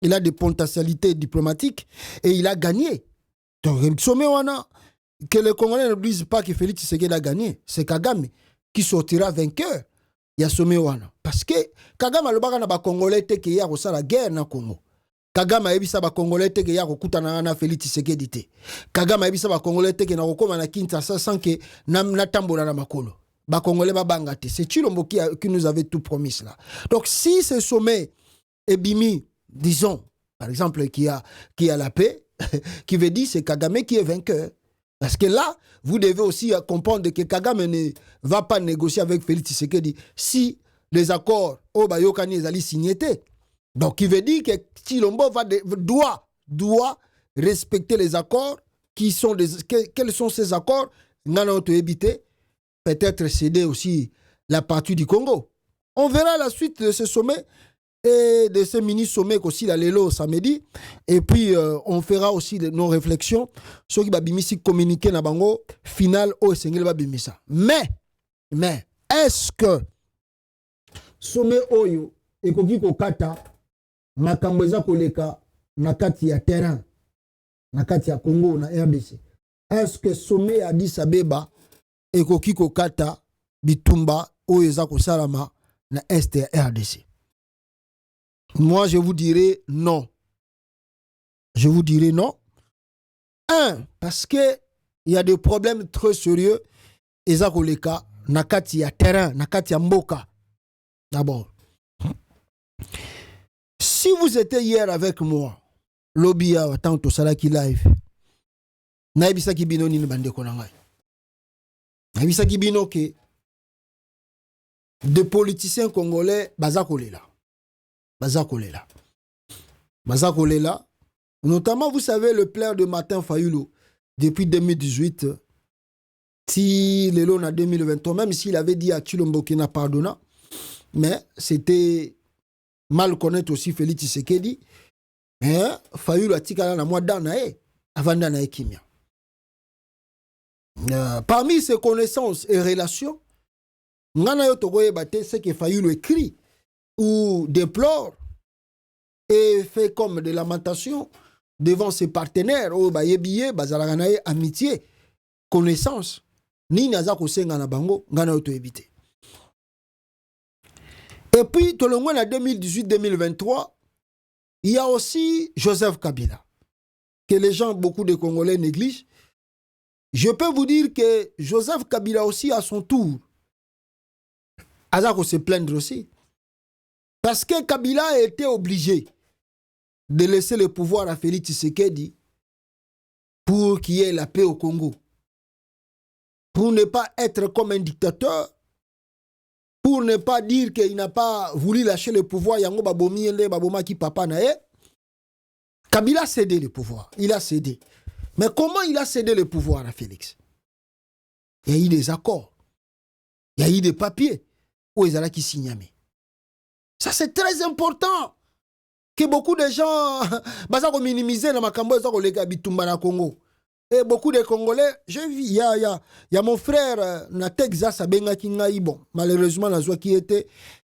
Speaker 1: des potentialités diplomatiques et il a gagné. Donc le sommet wana que les Congolais ne disent pas que Félix Tshisekedi a gagné, c'est Kagame qui sortira vainqueur. Il y a sommet wana parce que Kagame alobaka na ba Congolais te que ya kosala guerre na Congo. Kagame ayebisa ba Congolais te que ya kokutana na Félix Tshisekedi te. Kagame ayebisa ba Congolais te que na kokoma na Kinshasa sans que na tambola na makolo. Ba Congolais ba bangate. C'est Chilombo qui nous avait tout promis là. Donc si ce sommet est bimi, disons par exemple qui a la paix, qui veut dire c'est Kagame qui est vainqueur. Parce que là, vous devez aussi comprendre que Kagame ne va pas négocier avec Félix Tshisekedi si les accords au Bayokani les signés. Donc, il veut dire que Chilombo doit respecter les accords quels sont ces accords? Nous allons éviter peut-être céder aussi la partie du Congo. On verra la suite de ce sommet et de ce mini-sommet aussi la Lelo samedi. Et puis, on fera aussi nos réflexions sur qui va bimisi communiquer na bango final au Sengel va bimisa. Mais, est-ce que sommet oyo ekoki kokata makambo eza koleka na kati ya terrain, na kati ya Congo na RDC? Est-ce que sommet Addis Abeba ekoki kokata bitumba oyo eza kosalama na Est ya RDC? Moi, je vous dirais non. Je vous dirais non. Parce que il y a des problèmes très sérieux. Eza koleka na kati ya terrain, na kati ya mboka. D'abord, si vous étiez hier avec moi, lobby à tant to salaki live, naibisa kibino ni bande konangai. Naibisa kibino ke des politiciens congolais bazakolela. Bazakolela. Notamment, vous savez, le plaire de Martin Fayulu, depuis 2018, si le long en 2023, même s'il avait dit à Chilombo qu'il n'a pardonné, mais c'était mal connaître aussi Félix Tshisekedi. Mais Fayulu a dit qu'il a mois d'anae, avant d'anae Kimia. Parmi ses connaissances et relations, Ngana yo togoye bate, c'est que Fayulu écrit ou déplore et fait comme des lamentations devant ses partenaires au bayebiye bazalaganaye amitié connaissance ni naza kosenga na bango ngana auto éviter. Et puis tout le monde en 2018-2023 il y a aussi Joseph Kabila que les gens, beaucoup de Congolais négligent. Je peux vous dire que Joseph Kabila aussi à son tour Azako se plaindre aussi. Parce que Kabila a été obligé de laisser le pouvoir à Félix Tshisekedi pour qu'il y ait la paix au Congo. Pour ne pas être comme un dictateur, pour ne pas dire qu'il n'a pas voulu lâcher le pouvoir, Yango Babomi Ende Baboma qui papa nae. Kabila a cédé le pouvoir, il a cédé. Mais comment il a cédé le pouvoir à Félix? Il y a eu des accords, il y a eu des papiers où ils allaient qui signent. Ça, c'est très important que beaucoup de gens vont minimiser dans ma cambo na Congo. Et beaucoup de Congolais, j'ai vu, il y a mon frère na Texas à Benga Kingaï, bon, malheureusement, la joie qui était,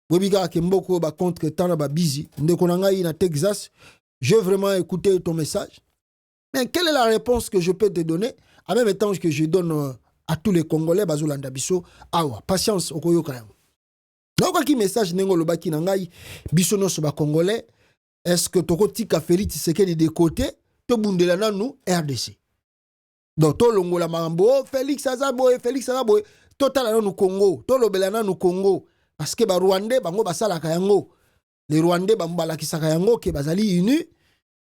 Speaker 1: Bobiga Kemboko, contre Tana Busy, Ndekonangaï na Texas, j'ai vraiment écouté ton message. Mais quelle est la réponse que je peux te donner, en même temps que je donne à tous les Congolais, Bazolanda Bisso, awa, patience, okoyo kayam. Donc, qui message nengo lobaki nangai biso no soba congolais est-ce que toko tika Félix Tshisekedi de côté to bundela nanu RDC. Donc to longola mambo Félix Azabo total nanu Congo, to lobela nanu Congo parce que ba Rwandais bango basala kayango. Les Rwandais bambala kisaka yango ke bazali uni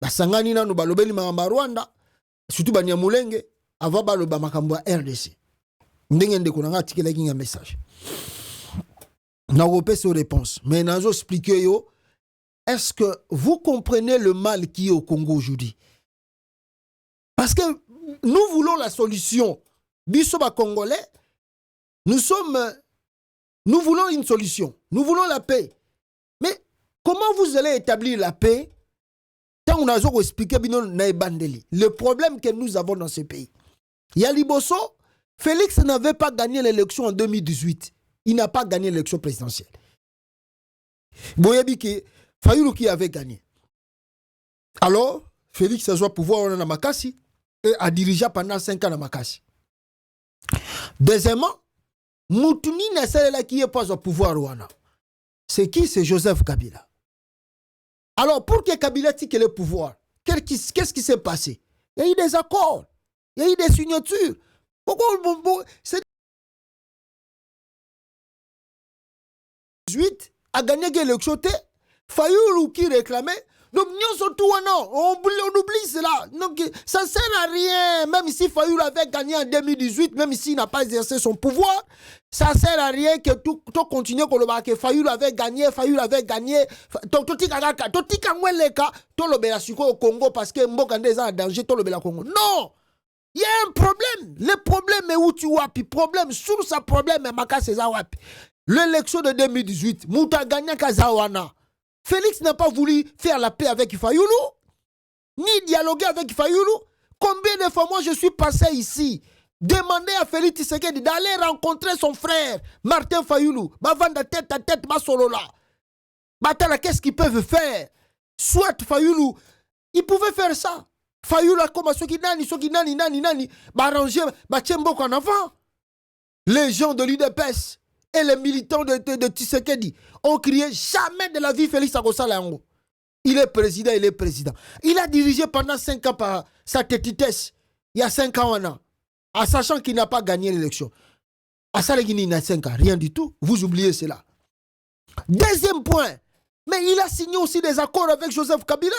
Speaker 1: basangani nanu balobeli mamba Rwanda surtout banyamulenge ava baloba makambo RDC. Ndenge ndeko nanga tikela kinga message. N'avons pas réponse. Mais nous expliquer yo. Est-ce que vous comprenez le mal qui est au Congo aujourd'hui? Parce que nous voulons la solution. Bissoba Congolais, nous voulons une solution. Nous voulons la paix. Mais comment vous allez établir la paix quand on a expliqué le problème que nous avons dans ce pays? Yaliboso, Félix n'avait pas gagné l'élection en 2018. Il n'a pas gagné l'élection présidentielle. Boyabiki, Fayulu qui avait gagné. Alors, Félix a joué pouvoir dans Makassi et a dirigé pendant 5 ans dans Makassi. Deuxièmement, Moutouni Nassala qui est pas au pouvoir Rwanda. C'est qui? C'est Joseph Kabila. Alors, pour que Kabila tique le pouvoir, qu'est-ce qui s'est passé? Il y a eu des accords, il y a eu des signatures. Pourquoi c'est 18 a gagné l'élection? Fayulu qui réclamait. Donc, nous sommes tout on oublie cela. Donc, ça ne sert à rien. Même si Fayulu avait gagné en 2018, même s'il n'a pas exercé son pouvoir, ça ne sert à rien que tout continue que Fayulu avait gagné, Fayulu avait gagné. Au Congo parce que Mbokande est en danger, au Congo. Non! Il y a un problème. Le problème est où tu wapi. Problème, sur ce problème, c'est wapi. L'élection de 2018, Mouta gagné Kazawana. Félix n'a pas voulu faire la paix avec Fayulu, ni dialoguer avec Fayulu. Combien de fois moi je suis passé ici, demander à Félix Tshisekedi d'aller rencontrer son frère, Martin Fayulu, vendre tête à tête, solola. Batala, qu'est-ce qu'ils peuvent faire? Soit Fayulu, ils pouvaient faire ça. Fayulu a comme ceux qui nani, arranger, Tchembok en avant. Les gens de l'UDPS et les militants de Tshisekedi ont crié jamais de la vie Félix Agosala Yango. Il est président, il est président. Il a dirigé pendant 5 ans par sa tétitesse. Il y a 5 ans maintenant. En sachant qu'il n'a pas gagné l'élection. À Salegini, il n'a 5 ans, rien du tout. Vous oubliez cela. Deuxième point. Mais il a signé aussi des accords avec Joseph Kabila.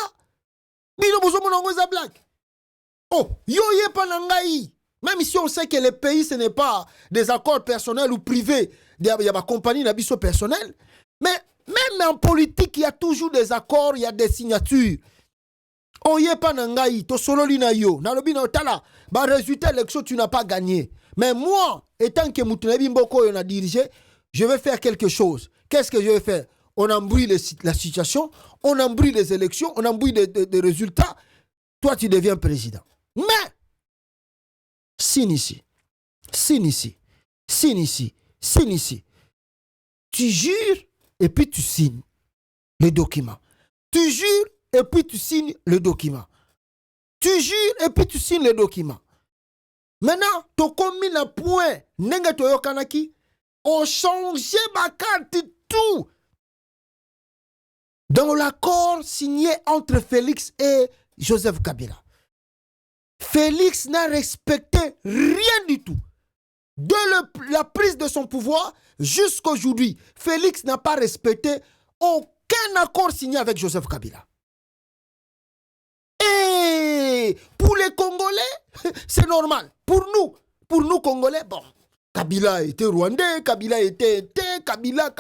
Speaker 1: Oh, yoye panangai. Même si on sait que le pays, ce n'est pas des accords personnels ou privés. Il y a ma compagnie, il y a des personnels. Mais même en politique, il y a toujours des accords, il y a des signatures. Oye panangai, to solo lina yo, nalobina otala, ba résultat l'élection tu n'as pas gagné. Mais moi, étant que Moutunebi Mboko on a dirigé, je vais faire quelque chose. Qu'est-ce que je vais faire? On embrouille la situation, on embrouille les élections, on embrouille des résultats. Toi, tu deviens président. Mais, signe ici. Tu jures et puis tu signes le document. Tu jures et puis tu signes le document. Tu jures et puis tu signes le document. Maintenant, tu as commis le point. Nenga toyo kanaki. On change ma carte tout. Dans l'accord signé entre Félix et Joseph Kabila. Félix n'a respecté rien du tout. De la prise de son pouvoir jusqu'à aujourd'hui, Félix n'a pas respecté aucun accord signé avec Joseph Kabila. Et pour les Congolais, c'est normal. Pour nous Congolais, bon, Kabila était rwandais, Kabila était Kabila.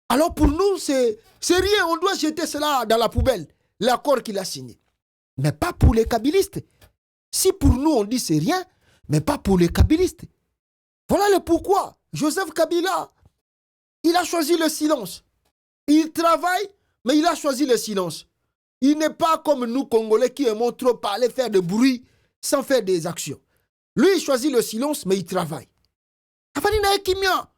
Speaker 1: Alors pour nous, c'est rien, on doit jeter cela dans la poubelle, l'accord qu'il a signé. Mais pas pour les kabilistes. Si pour nous on dit c'est rien, mais pas pour les kabilistes. Voilà le pourquoi. Joseph Kabila, il a choisi le silence. Il travaille, mais il a choisi le silence. Il n'est pas comme nous Congolais qui aimons trop parler, faire de bruit, sans faire des actions. Lui, il choisit le silence, mais il travaille. Afanina ekimia,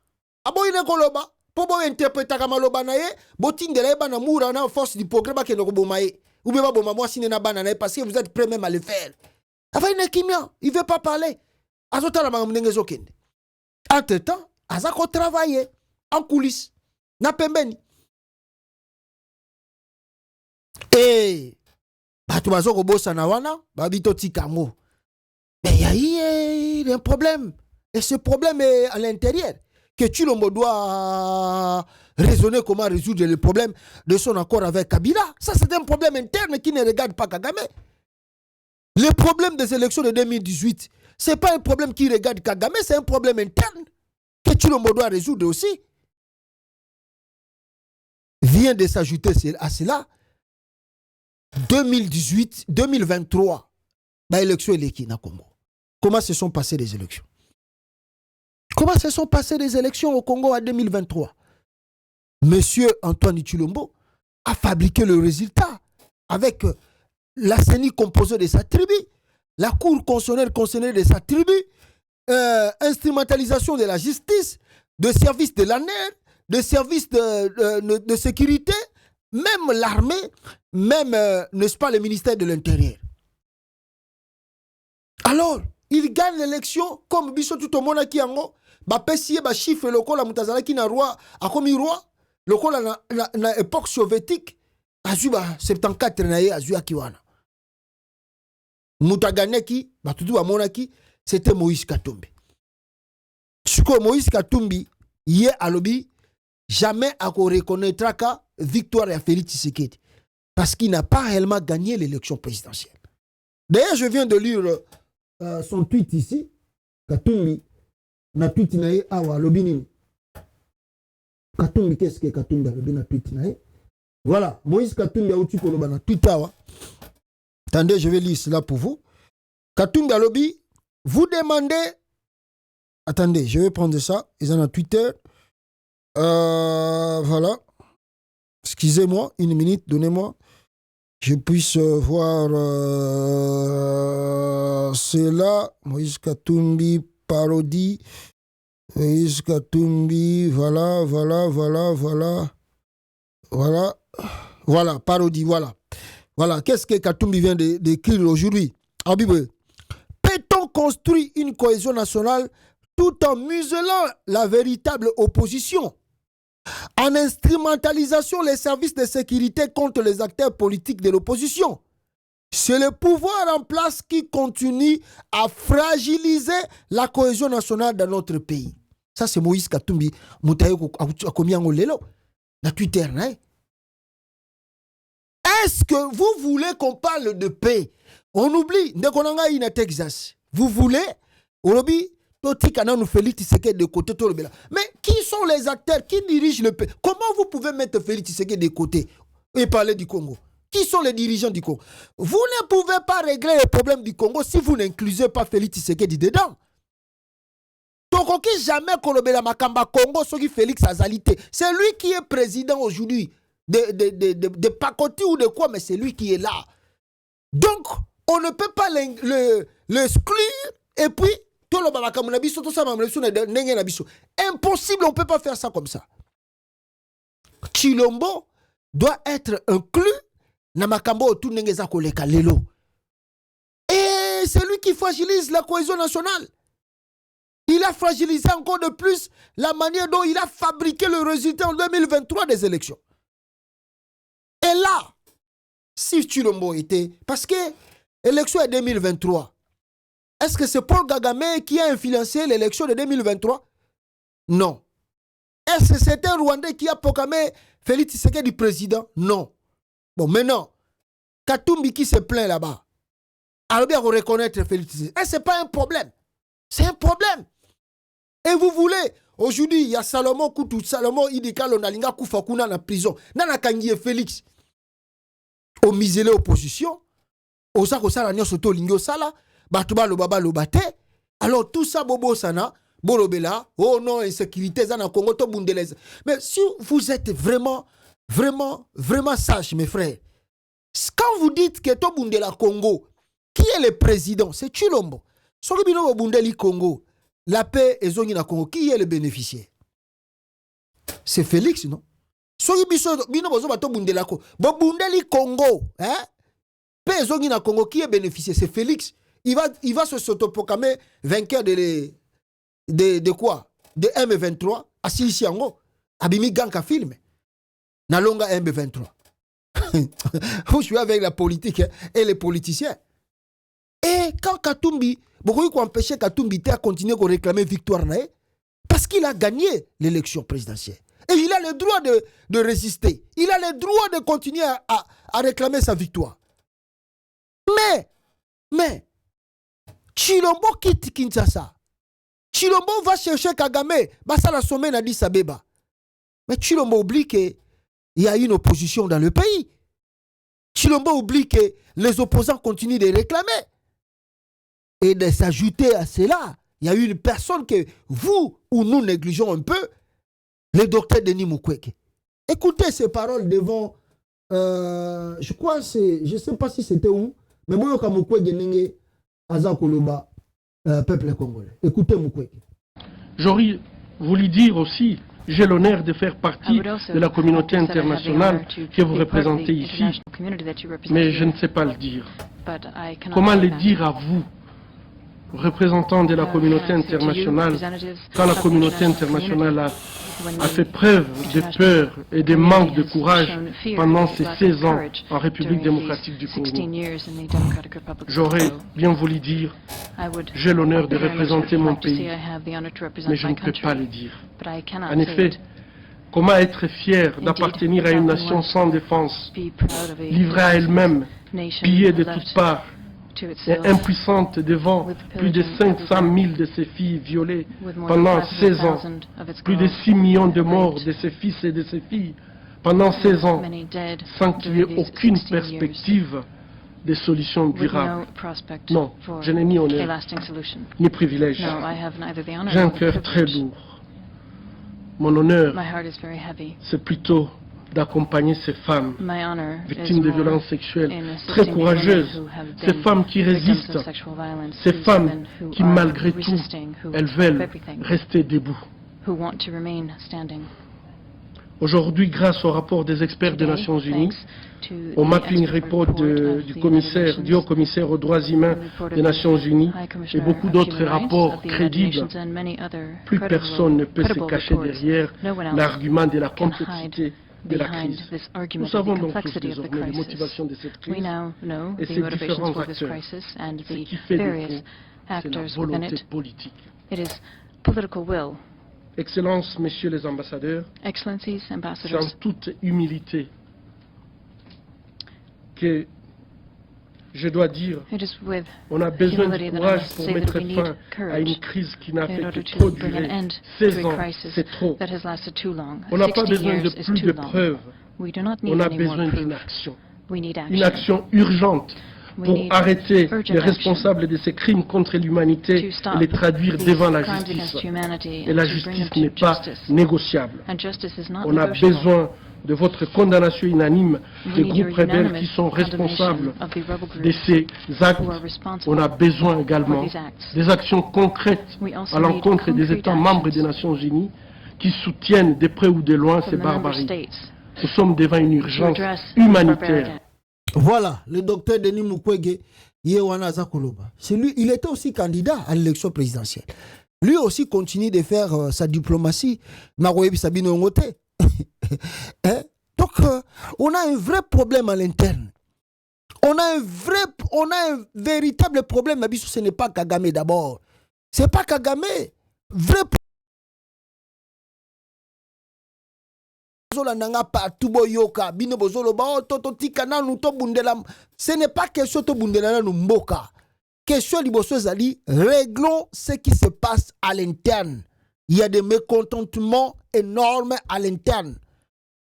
Speaker 1: aboyine koloba. Pour interpréter kamaloba nae, botindele ba na mura na force du progrès ba ke no bomaye. Ou bien ba moi si na bana nae parce que vous êtes prêts même à le faire. Afin na kimia, il veut pas parler. Azota la mangenge zokende. Entre-temps, azako travailler en coulisses. Na pembeni. Et batu bazoko bossa na wana, ba bito tikango. Mais il y a un problème. Et ce problème est à l'intérieur. Que Tshilombo doit raisonner comment résoudre le problème de son accord avec Kabila. Ça, c'est un problème interne qui ne regarde pas Kagame. Le problème des élections de 2018, ce n'est pas un problème qui regarde Kagame, c'est un problème interne. que Tshilombo doit résoudre aussi, vient de s'ajouter à cela. 2018, 2023, l'élection est au Congo. Comment se sont passées les élections? Comment se sont passées les élections au Congo en 2023? Monsieur Antoine Tshilombo a fabriqué le résultat avec la CENI composée de sa tribu, la Cour constitutionnelle de sa tribu, instrumentalisation de la justice, de services de l'ANER, de services de sécurité, même l'armée, même, n'est-ce pas, le ministère de l'Intérieur. Alors, il gagne l'élection comme biso tout au monde qui ango, ba pesier ba chiffre lokola mutazala ki na roi, a comme roi, lokola na époque soviétique, azu ba 74 na ye azu akiwana. Mutaganeki, ba tutu ba monaki, c'était Moïse Katumbi. Suko Moïse Katumbi, yé alobi, jamais à reconnaîtra qu'à victoire à Félix Tshisekedi. Parce qu'il n'a pas réellement gagné l'élection présidentielle. D'ailleurs, je viens de lire son tweet ici. Katumbi, na tweet nae awa lobini. Katumbi, qu'est-ce que Katumbi a lobini na tweet nae? Voilà, Moïse Katumbi a outu koloba na tweet awa. Attendez, je vais lire cela pour vous. Katumbi a lobi, vous demandez. Attendez, je vais prendre ça. Ils ont un Twitter. Voilà. Excusez-moi, une minute, donnez-moi. Je puisse voir cela. Moïse Katumbi, parodie. Moïse Katumbi, voilà. Voilà, parodie, voilà. Voilà, qu'est-ce que Katumbi vient d'écrire aujourd'hui? Peut-on construire une cohésion nationale tout en muselant la véritable opposition, en instrumentalisant les services de sécurité contre les acteurs politiques de l'opposition? C'est le pouvoir en place qui continue à fragiliser la cohésion nationale dans notre pays. Ça, c'est Moïse Katumbi. Twitter. Est-ce que vous voulez qu'on parle de paix? On oublie, Texas. Vous voulez, Félix Tshisekedi de côté. Mais qui sont les acteurs qui dirigent le pays? Comment vous pouvez mettre Félix Tshisekedi de côté et parler du Congo? Qui sont les dirigeants du Congo? Vous ne pouvez pas régler les problèmes du Congo si vous n'inclusez pas Félix Tshisekedi dedans. Donc, jamais Kolobela Makamba Congo, Soki Félix Azalité. C'est lui qui est président aujourd'hui de Pakoti ou de quoi, mais c'est lui qui est là. Donc, on ne peut pas l'exclure et puis impossible, on ne peut pas faire ça comme ça. Tshilombo doit être inclus dans Makambo autour de Koleka Lelo. Et c'est lui qui fragilise la cohésion nationale. Il a fragilisé encore de plus la manière dont il a fabriqué le résultat en 2023 des élections. Et là, si Tshilombo était... Parce que l'élection est 2023. Est-ce que c'est Paul Kagame qui a influencé l'élection de 2023? Non. Est-ce que c'est un Rwandais qui a proclamé Félix Tshisekedi président? Non. Bon, maintenant, Katumbi qui se plaint là-bas, alors bien reconnaître Félix Tshisekedi. Et ce n'est pas un problème. C'est un problème. Et vous voulez, aujourd'hui, il y a Salomon Koutou, Salomon Idika, Lonalinga Koufakuna en prison. Nana Kangie Félix, au misélé opposition, au Sako Salanyo Soto Lingyo Sala, Batouba Lobaba Lobate. Alors tout ça, Bobo Sana, Bolobela, oh non, insécurité, Zana Congo, to Bundelez. Mais si vous êtes vraiment sage, mes frères, quand vous dites que to Bundela Congo, qui est le président? C'est Tshilombo. Sokibino Bundeli Congo, la paix est zone na Congo. Qui est le bénéficiaire? C'est Félix, non? Sokibino Bozo Bato Bundela Congo. Bundeli Congo, hein? Paix est zone na Congo. Qui est bénéficiaire? C'est Félix. Il va se s'autoproclamer vainqueur de quoi? De M23. Assis ici en haut. Abimi Ganka film. Nalonga M23. Vous jouez avec la politique et les politiciens. Et quand Katumbi, beaucoup qui ont empêché Katumbi de continuer à réclamer victoire, parce qu'il a gagné l'élection présidentielle. Et il a le droit de résister. Il a le droit de continuer à réclamer sa victoire. Mais, Tshilombo quitte Kinshasa. Chilombo va chercher Kagame, bah ça la sommet d'Addis Abeba. Mais Chilombo oublie qu'il y a une opposition dans le pays. Chilombo oublie que les opposants continuent de réclamer. Et de s'ajouter à cela, il y a une personne que vous ou nous négligeons un peu, le docteur Denis Mukwege. Écoutez ces paroles devant, je crois, je ne sais pas si c'était où, mais moi, je Mukwege Nenge, Azakoloba, peuple congolais. Écoutez Mukwege.
Speaker 4: J'aurais voulu dire aussi, j'ai l'honneur de faire partie de la communauté internationale que vous représentez ici, mais je ne sais pas le dire. Comment le dire à vous, représentants de la communauté internationale, quand la communauté internationale a fait preuve de peur et de manque de courage pendant ces 16 ans en République démocratique du Congo. J'aurais bien voulu dire, j'ai l'honneur de représenter mon pays, mais je ne peux pas le dire. En effet, comment être fier d'appartenir à une nation sans défense, livrée à elle-même, pillée de toutes parts, et impuissante devant plus de 500 000 de ses filles violées pendant 16 ans, plus de 6 millions de morts de ses fils et de ses filles pendant 16 ans, sans qu'il n'y ait aucune perspective de solution durable. Non, je n'ai ni honneur, ni privilège. J'ai un cœur très lourd. Mon honneur, c'est plutôt d'accompagner ces femmes victimes de violences sexuelles, très courageuses, ces femmes qui résistent, ces femmes qui malgré tout, elles veulent rester debout. Aujourd'hui, grâce au rapport des experts des Nations Unies, au mapping report du haut-commissaire aux droits humains des Nations Unies et beaucoup d'autres rapports crédibles, plus personne ne peut se cacher derrière l'argument de la complexité de la crise. Nous savons donc tous désormais les motivations de cette crise et ses différents acteurs. Ce qui fait défaut, c'est la volonté politique. Excellences, Messieurs les ambassadeurs, c'est en toute humilité que je dois dire, on a besoin de courage pour mettre fin à une crise qui n'a fait que trop durer. 16 ans, c'est trop. On n'a pas besoin de plus de preuves. On a besoin d'une action. Une action urgente pour arrêter les responsables de ces crimes contre l'humanité et les traduire devant la justice. Et la justice n'est pas négociable. On a besoin de votre condamnation unanime des groupes rebelles qui sont responsables de ces actes. On a besoin également des actions concrètes à l'encontre des États membres des Nations Unies qui soutiennent de près ou de loin ces barbaries. Nous sommes devant une urgence humanitaire.
Speaker 1: Voilà, le docteur Denis Mukwege, Yewana Zakoloba. C'est lui, il était aussi candidat à l'élection présidentielle. Lui aussi continue de faire sa diplomatie. Naroyebi Sabino Ngote. Hein? Donc, on a un vrai problème à l'interne. On a un véritable problème. Mais ce n'est pas Kagame d'abord. Ce n'est pas Kagame. Vrai problème. Ce n'est pas question de bundelana mboka. Question liboso zali, réglons ce qui se passe à l'interne. Il y a des mécontentements énormes à l'interne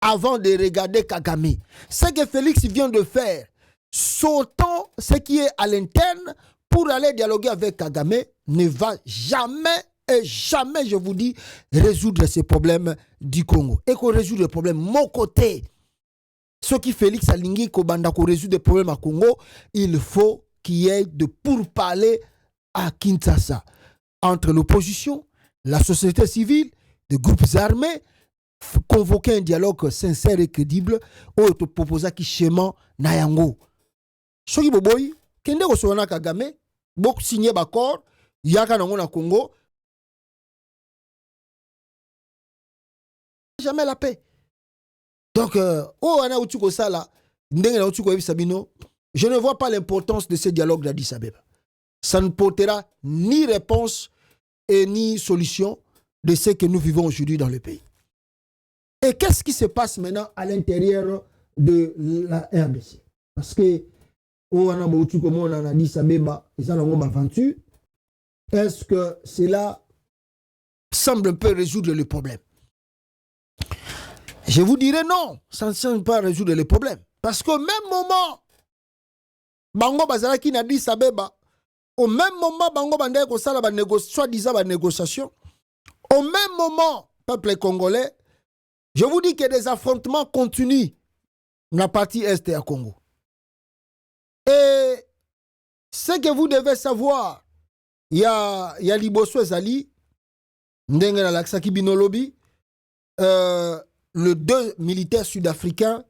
Speaker 1: avant de regarder Kagame. Ce que Félix vient de faire, sautant ce qui est à l'interne pour aller dialoguer avec Kagame, ne va jamais et jamais, je vous dis, résoudre ces problèmes du Congo. Et qu'on résout les problèmes mon côté. Ce qui Félix Alingi Kobanda qu'on résout des problèmes à Congo, il faut qu'il y ait de pourparlers à Kinshasa entre l'opposition, la société civile, les groupes armés, convoquer un dialogue sincère et crédible ou te proposer qui schéma Nayango. Ce qui boboy, kende ko sona Kagame, bok signer d'accord, yaka nango na Congo. Jamais la paix. Donc, je ne vois pas l'importance de ce dialogue d'Addis Abeba. Ça ne portera ni réponse et ni solution de ce que nous vivons aujourd'hui dans le pays. Et qu'est-ce qui se passe maintenant à l'intérieur de la RDC? Parce que Addis Abeba, est-ce que cela semble un peu résoudre le problème. Je vous dirais non, ça ne semble pas résoudre le problème. Parce qu'au même moment, Bango Bazalaki n'a dit Sabeba, au même moment, Bango Bandé Kosala va négocier, soi-disant va négociation. Au même moment, peuple congolais, je vous dis que des affrontements continuent dans la partie est du Congo. Et ce que vous devez savoir, il y a Liboso Zali, Ndengena Laksaki Binolobi, le 2 militaires sud-africains,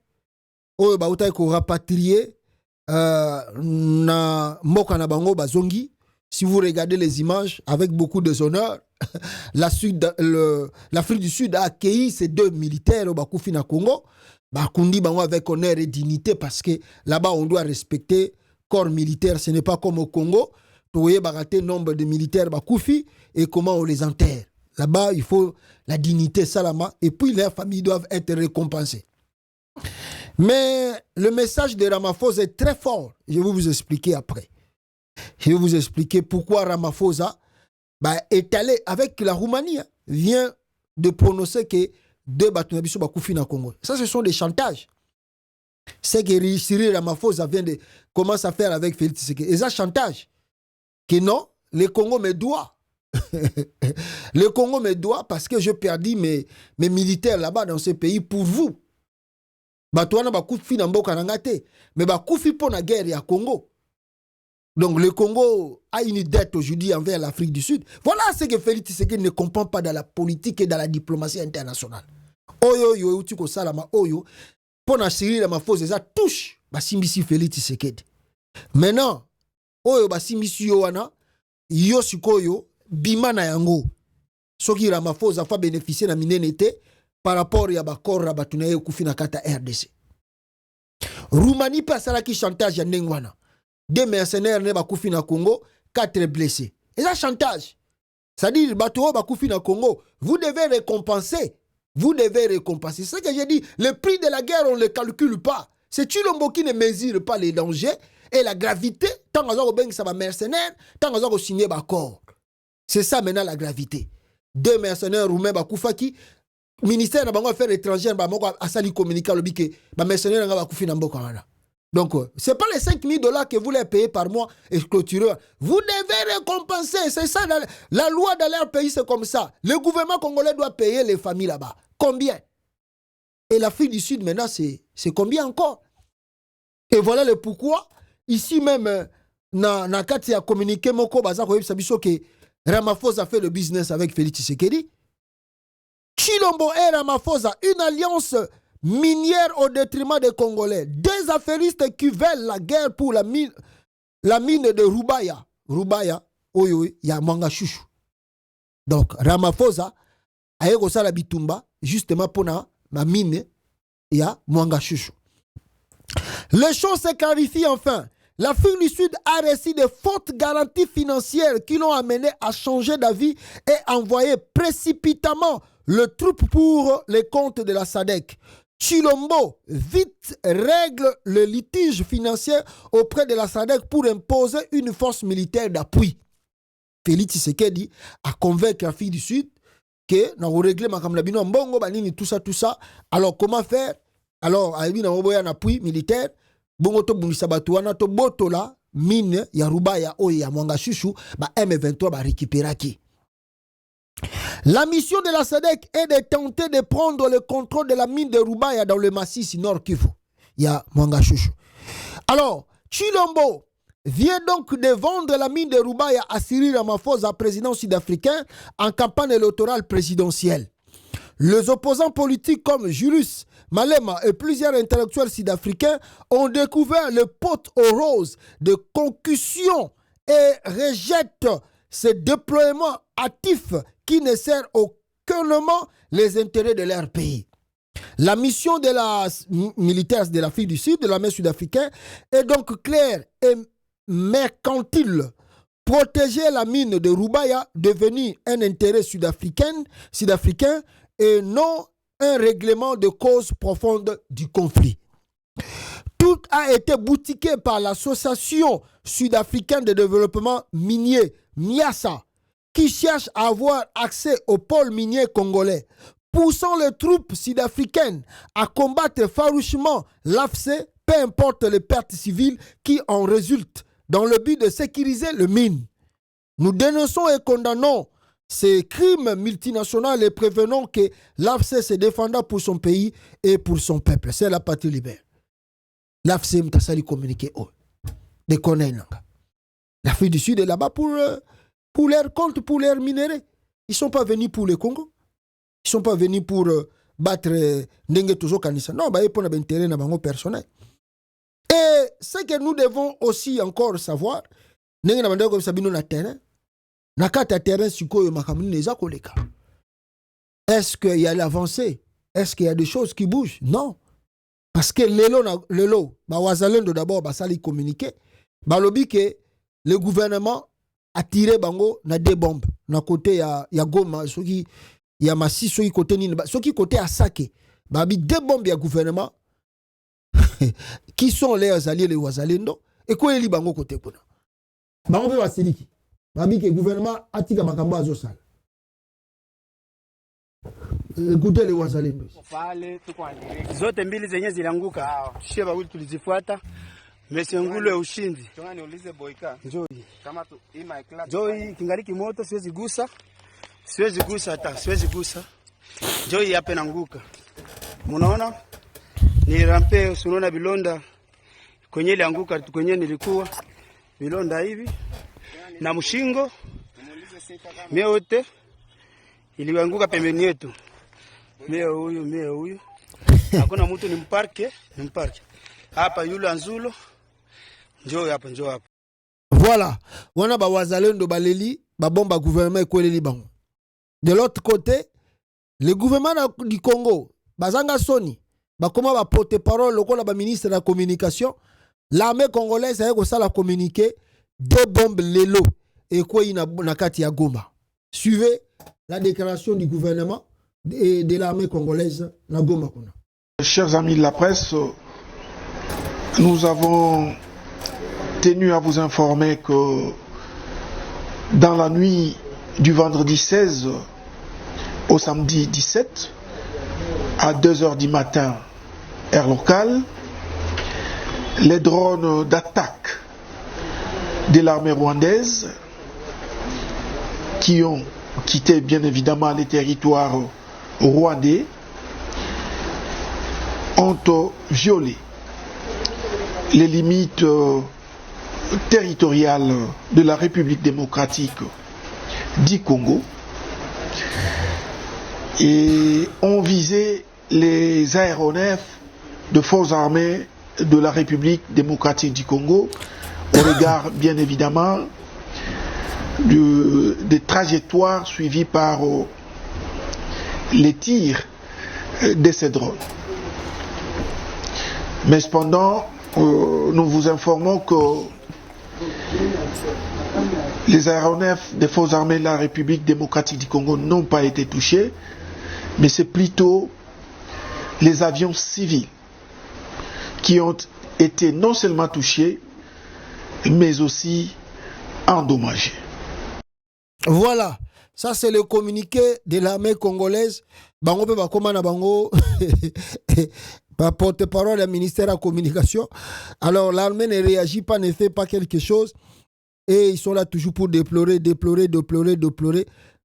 Speaker 1: oyo bauta ko rapatrier na mboka na bango bazongi. Si vous regardez les images avec beaucoup de honneur, l'Afrique du Sud a accueilli ces 2 militaires au Bakoufi na Congo. Bakundi bango avec honneur et dignité parce que là-bas on doit respecter corps militaire. Ce n'est pas comme au Congo. Vous voyez baraté nombre de militaires Bakoufi et comment on les enterre. Là-bas il faut la dignité salama et puis leurs familles doivent être récompensées. Mais le message de Ramaphosa est très fort. Je vais vous expliquer après. Je vais vous expliquer pourquoi Ramaphosa est allé avec la Roumanie, vient de prononcer que 2 Batunabiso Bakoufi na Congo. Ça, ce sont des chantages. C'est que Cyril Ramaphosa vient de commencer à faire avec Félix Tshisekedi. Et ça, chantage. Que non, le Congo me doit. Le Congo me doit parce que je perdis mes militaires là-bas dans ce pays pour vous. Batouana Bakoufi na mboka nangate. Mais Bakoufi pour la guerre à Congo. Donc le Congo a une dette aujourd'hui envers l'Afrique du Sud. Voilà ce que Félix Tshisekedi ne comprend pas dans la politique et dans la diplomatie internationale. Oyo yo utiko salama oyo pona Cyril Ramaphosa ça touche basimbisi Félix Tshisekedi. Maintenant oyo basimbisi yo wana yo sikoyo bimana yango. Soki Ramaphosa fa bénéficier na minenete par rapport ya bakor rabatuna ye kufi na kata RDC. Roumanie pasala ki chantage ya ndengwana. 2 mercenaires ne bakoufi na Congo, 4 blessés. Et ça chantage. C'est-à-dire, bateau bakoufi na Congo, vous devez récompenser. Vous devez récompenser. C'est ce que j'ai dit. Le prix de la guerre, on ne le calcule pas. C'est Chilombo qui ne mesure pas les dangers et la gravité. Tant qu'on a ben ça va mercenaire, tant qu'on a signé bakor. C'est ça maintenant la gravité. 2 mercenaires roumains bakoufaki. Ministère de l'Affaires étrangères, a sali communiqué le bique, mercenaires bakoufi na mboka wana. Donc, ce n'est pas les $5,000 que vous les payez par mois et clôtureur. Vous devez récompenser. C'est ça, la loi dans leur pays, c'est comme ça. Le gouvernement congolais doit payer les familles là-bas. Combien? Et l'Afrique du Sud, maintenant, c'est combien encore? Et voilà le pourquoi. Ici même, na kati a communiqué moko baza ko sabiso que Ramaphosa a fait le business avec Félix Tshisekedi. Chilombo et Ramaphosa, une alliance minière au détriment des Congolais. Des affairistes qui veulent la guerre pour la mine de Rubaya. Rubaya, il y a Mwanga Chouchou. Donc, Ramaphosa a eu la bitumba, justement pour la mine, il y a Mwanga Chouchou. Les choses se clarifient enfin. L'Afrique du Sud a reçu de fortes garanties financières qui l'ont amené à changer d'avis et envoyer précipitamment le troupe pour les comptes de la SADC. Chilombo vite règle le litige financier auprès de la SADC pour imposer une force militaire d'appui. Félix Tshisekedi a convaincu l'Afrique du Sud que nous régler makamlabino mbongo banini tout ça. Alors comment faire? Alors a eu un appui militaire. Bongo to bungisa batuana to botola mine ya Rubaya o ya Mwanga Chouchou ba M23 ba récupéraki. La mission de la SADC est de tenter de prendre le contrôle de la mine de Rubaya dans le massif Nord Kivu. Il y a Mwanga Chouchou. Alors, Chilombo vient donc de vendre la mine de Rubaya à Cyril Ramaphosa, président sud-africain, en campagne électorale présidentielle. Les opposants politiques comme Julius Malema et plusieurs intellectuels sud-africains ont découvert le pot aux roses de concussion et rejettent ce déploiement actif qui ne sert aucunement les intérêts de leur pays. La mission de la militaire de l'Afrique du Sud, de l'armée sud-africaine, est donc claire et mercantile. Protéger la mine de Rubaya, devenue un intérêt sud-africain et non un règlement de cause profonde du conflit. Tout a été boutiqué par l'Association sud-africaine de développement minier, MIASA, qui cherchent à avoir accès au pôle minier congolais, poussant les troupes sud-africaines à combattre farouchement l'AFC, peu importe les pertes civiles qui en résultent, dans le but de sécuriser le mine. Nous dénonçons et condamnons ces crimes multinationaux et prévenons que l'AFC se défendra pour son pays et pour son peuple. C'est la patrie libère. L'AFC m'a sali communiqué. Des connaissances. L'Afrique du Sud est là-bas pour leur compte, pour leur minerai. Ils ne sont pas venus pour le Congo. Ils ne sont pas venus pour battre Ndenge Tozo Kanissa. Non, ils ont un intérêt dans leur personnel. Et ce que nous devons aussi encore savoir, Ndenge Namandego comme Sabino na terrain, nakata terrain suko makamuni neza koleka. Est-ce qu'il y a l'avancée? Est-ce qu'il y a des choses qui bougent? Non. Parce que lelo, wazalendo d'abord, sali communiqué, balobi que le gouvernement a tiré bango na des bombes. Na côté ya Goma, soki ya Massi, soki côté nini, soki côté à Sake, babi des bombes ya gouvernement. Qui sont les alliés, les wazalendo? Et quoi li bango côté kuna? Bango pe wasiliki. Babi que le gouvernement a tiré makambo azosala. Écoutez les wazalendo.
Speaker 5: Zote mbili zenye zilanguka. Sheba wili tulizifuata. Mesengulu ya ushindi. Joy kingaliki moto siwezi gusa. Siwezi gusa hata, siwezi gusa. Joy yape nanguka. Munaona? Ni rampe usunaona bilonda kwenye ile anguka kwenye nilikuwa. Bilonda hivi na mshingo. Meote ilianguka pembeni yetu. Meo huyu. Hakuna mtu ni mparke. Hapa yule Anzulo. Njoo hapa.
Speaker 1: Voilà. Wana ba wazalendo baleli ba bomba gouvernement kweleli bango. De l'autre côté, le gouvernement du Congo, bazanga soni, ba koma ba porte-parole lokola ba ministre de la communication, l'armée congolaise a ko sala communiquer deux bombes lelo et quoi na kati ya Goma. Suivez la déclaration du gouvernement et de l'armée congolaise na Goma kuna.
Speaker 6: Chers amis de la presse, nous avons tenu à vous informer que dans la nuit du vendredi 16 au samedi 17, à 2h du matin, heure locale, les drones d'attaque de l'armée rwandaise qui ont quitté bien évidemment les territoires rwandais ont violé les limites territoriales de la République démocratique du Congo et ont visé les aéronefs de forces armées de la République démocratique du Congo au regard bien évidemment des trajectoires suivies par les tirs de ces drones. Mais cependant, nous vous informons que les aéronefs des forces armées de la République démocratique du Congo n'ont pas été touchés, mais c'est plutôt les avions civils qui ont été non seulement touchés, mais aussi endommagés.
Speaker 1: Voilà, ça c'est le communiqué de l'armée congolaise. Bango pe bakoma na bango par porte-parole du ministère de la Communication. Alors l'armée ne réagit pas, ne fait pas quelque chose. Et ils sont là toujours pour déplorer.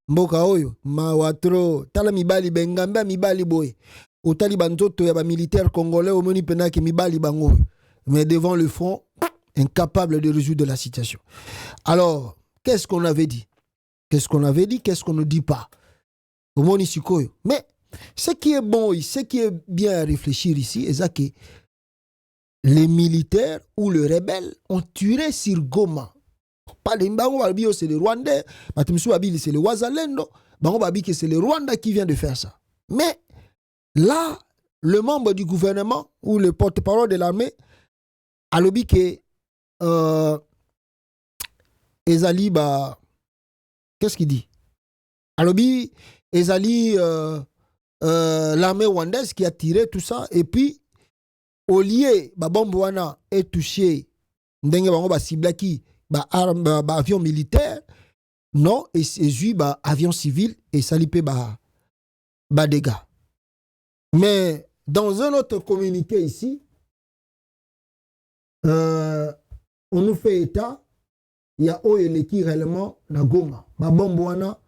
Speaker 1: Mboka oyo, mawatro, tala mibali bengambe mibali boy. Otali banzoto ya ba militaire congolais au moni penaki mibali bango. Mais devant le front, incapable de résoudre la situation. Alors, qu'est-ce qu'on avait dit? Qu'est-ce qu'on ne dit pas? Au moni sikoyo. Mais ce qui est bon, ce qui est bien à réfléchir ici, c'est que les militaires ou les rebelles ont tué sur Goma. Pas les Mbango Babi, c'est les Rwandais. Batimsou Babi, c'est les Wazalendo. Bango Babi, c'est le Rwanda qui vient de faire ça. Mais là, le membre du gouvernement ou le porte-parole de l'armée a lobby que Ezali, qu'est-ce qu'il dit? A lobby Ezali, l'armée rwandaise qui a tiré tout ça. Et puis, au lieu, Babomboana est touché, Ndenge Bango Siblaki, avion militaire, non, et c'est avion civil et salipé dégâts. Mais dans un autre communiqué ici, on nous fait état, il y a OL qui réellement na Goma. Ma bomboana,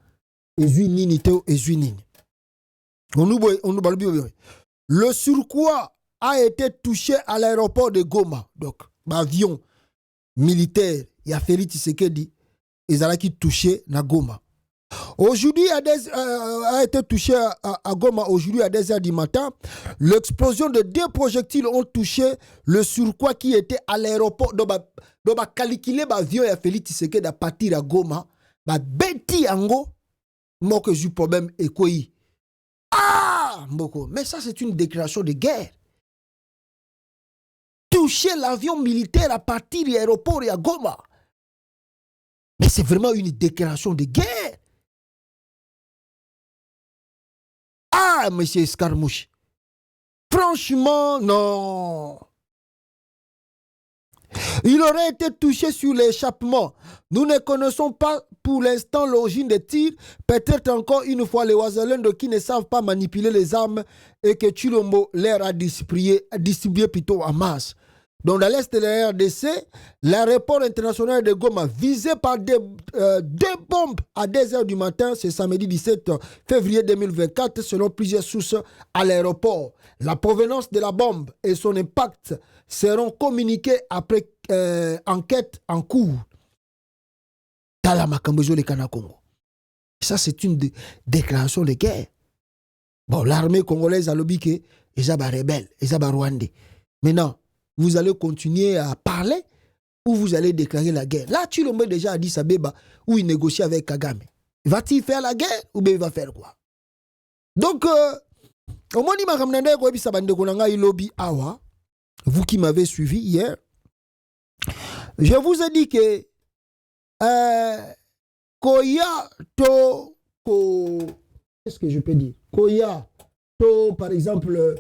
Speaker 1: ezui nini teo ezui nini. Le surcroît a été touché à l'aéroport de Goma. Donc, l'avion militaire, il y a Félix Tshisekedi, ils ont touché na Goma. Aujourd'hui, a été touché à Goma aujourd'hui à 10h du matin. L'explosion de 2 projectiles ont touché le surcroît qui était à l'aéroport. Donc, calculer l'avion et Félix Tshisekedi à partir à Goma. Beti ango, moi que j'ai problème et quoi. Ah, Mboko. Mais ça, c'est une déclaration de guerre. Toucher l'avion militaire à partir de l'aéroport et à Goma. Mais c'est vraiment une déclaration de guerre. Ah, monsieur Escarmouche. Franchement, non. Il aurait été touché sur l'échappement. Nous ne connaissons pas pour l'instant l'origine des tirs. Peut-être encore une fois les Ouazalendo qui ne savent pas manipuler les armes et que Chilombo leur a distribué plutôt en masse. Donc dans l'est de la RDC, l'aéroport international de Goma visé par 2 bombes à 10h du matin, c'est samedi 17 février 2024 selon plusieurs sources à l'aéroport. La provenance de la bombe et son impact seront communiqués après enquête en cours. Tala Makambezo le Kana Congo. Ça c'est une déclaration de guerre. Bon, l'armée congolaise a lobby que ils sont rebelles, ils sont rwandais. Maintenant, vous allez continuer à parler ou vous allez déclarer la guerre. Là, tu l'as déjà à Addis Abeba où il négocie avec Kagame. Va-t-il faire la guerre ou bien il va faire quoi? Donc, au moins, vous qui m'avez suivi hier, je vous ai dit que Koya to qu'est-ce que je peux dire? Koya to, par exemple,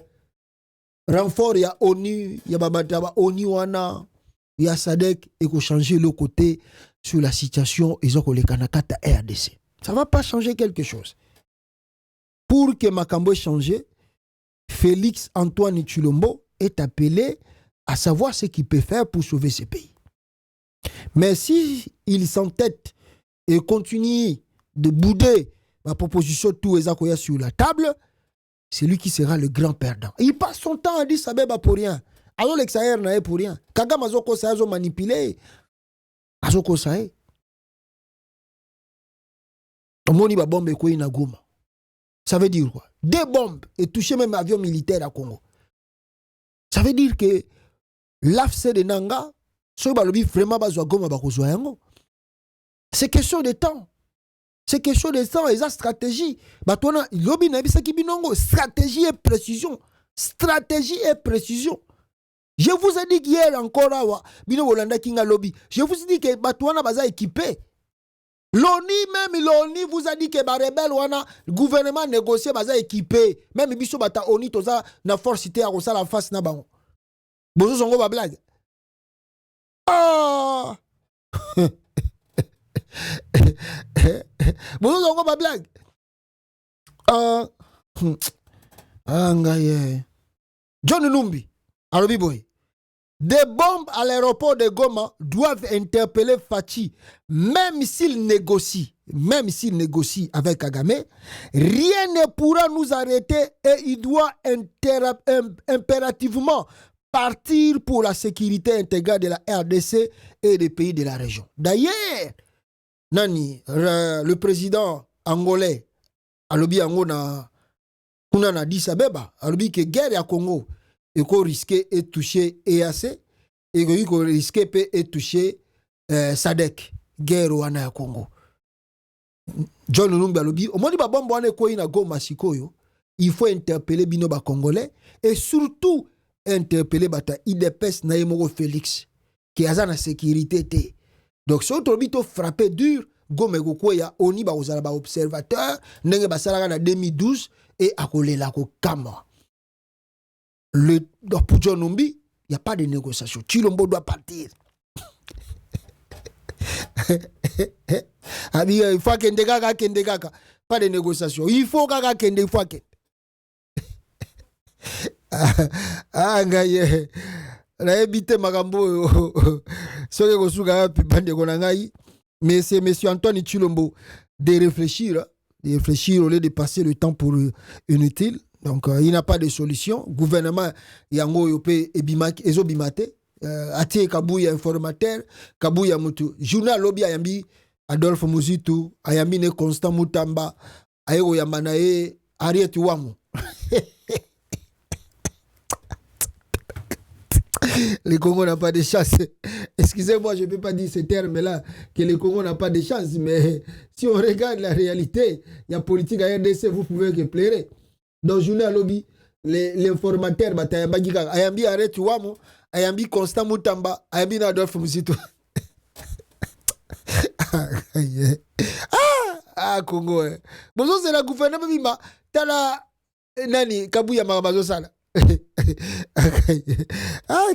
Speaker 1: renfort, il y a ONU, il y a Babataba, ONU wana, il y a SADC, et qu'on changer le côté sur la situation, ils ont les Kanakata RDC. Ça ne va pas changer quelque chose. Pour que Makambo change, Félix Antoine Tshilombo est appelé à savoir ce qu'il peut faire pour sauver ce pays. Mais si il s'entête et continue de bouder ma proposition tout les sur la table, c'est lui qui sera le grand perdant. Il passe son temps à dire ça pour rien. Alors l'exayer n'a pour rien. Kagame azoko sa azo manipulé. Azoko sa e. Omoni ba bombe ko ina Goma. Ça veut dire quoi? 2 bombes et toucher même avion militaire à Congo. Ça veut dire que l'AFC de Nanga, so ba lobi vraiment bazwa Goma ba kozwa yango. C'est question de temps. C'est quelque chose de ça, et ça stratégie. Batona, lobby na bisa ki binongo, stratégie et précision. Stratégie et précision. Je vous ai dit hier encore awa, bino Holanda kinga lobby. Je vous ai dit que Batouana baza équipé. L'ONI vous a dit que ba rebelle wana gouvernement négocié baza équipé. Même biso bata ONI toza na force cité à ça la face na bango. Bozo songo ba blague. Ah! Bonjour, on va blague. John Numbi, Alobi Boy. Des bombes à l'aéroport de Goma doivent interpeller Fachi, même s'il négocie avec Kagame, rien ne pourra nous arrêter et il doit impérativement partir pour la sécurité intégrale de la RDC et des pays de la région. D'ailleurs, le président angolais alobi yango na kuna na Addis Abeba alobi que guerre ya Congo et ko risquer et toucher EAC et ko risquer peut et toucher SADC guerre wana ya Congo. John Numbi alobi omoni ba bombo wana ko ina Goma sikoyo, il faut interpeller bino ba congolais et surtout interpeller bata IDPS na yemoko Félix qui a na sécurité té. Donc, si on a frappé dur, Gome Gokoya, Oni ba ozala ba observateur, nenge basala na 2012 et akole la ko kama. Pour John Numbi, il n'y a pas de négociation. Tshilombo doit partir. Il faut kende kaka. Pas de négociation. Il faut kaka kende, il faut kende. Ngaye. Na ebite makambo soke kosuka pipande konangai. Mais c'est monsieur Antoine Chilombo de réfléchir au lieu de passer le temps pour inutile. Donc il n'a pas de solution. Gouvernement yango yope ebimaki ezobimate. Atie Kabouya informateur, Kabouya mutu. Journal lobby ayambi Adolphe Muzitu, ayambi ne Constant Mutamba, ayego yamanae Ariet Wamu. Le Congo n'a pas de chance. Excusez-moi, je ne peux pas dire ce terme-là, que le Congo n'a pas de chance, mais si on regarde la réalité, il y a politique à RDC, vous pouvez que pleurer. Dans le journal lobby, l'informateur, ayambi Ariet Wamu, ayambi Constant Mutamba, ayambi Adolphe Muzitu. Congo. Bonjour, c'est la gouvernement bima. Tala nani Kabouya Maramazo Sala.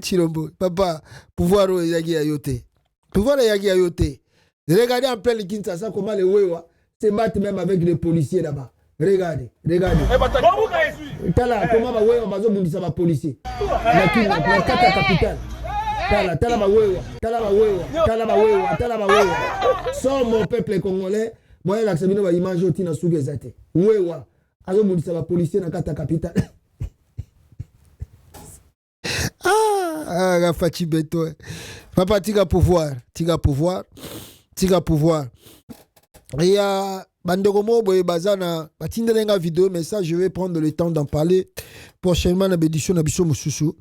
Speaker 1: Chilombo, papa, pouvoir yagi ayote. Pouvoir yagi ayote. Regardez en plein le Kinshasa comment les Wewa se battent même avec les policiers là-bas. Regardez. Tala comment va Wewa bazo bundisa ba policier. La capitale. Tala ba Wewa. Sans mon peuple congolais, moi l'accès va image au tina sougezate. Wewa. Azo bundisa ba policier na kata capitale. Fachi Beto. Papa, tiga pouvoir. Il y a Banderomo Boye Bazana, Batindelenga vidéo, mais ça, je vais prendre le temps d'en parler prochainement dans l'édition d'Abisso Moussousou.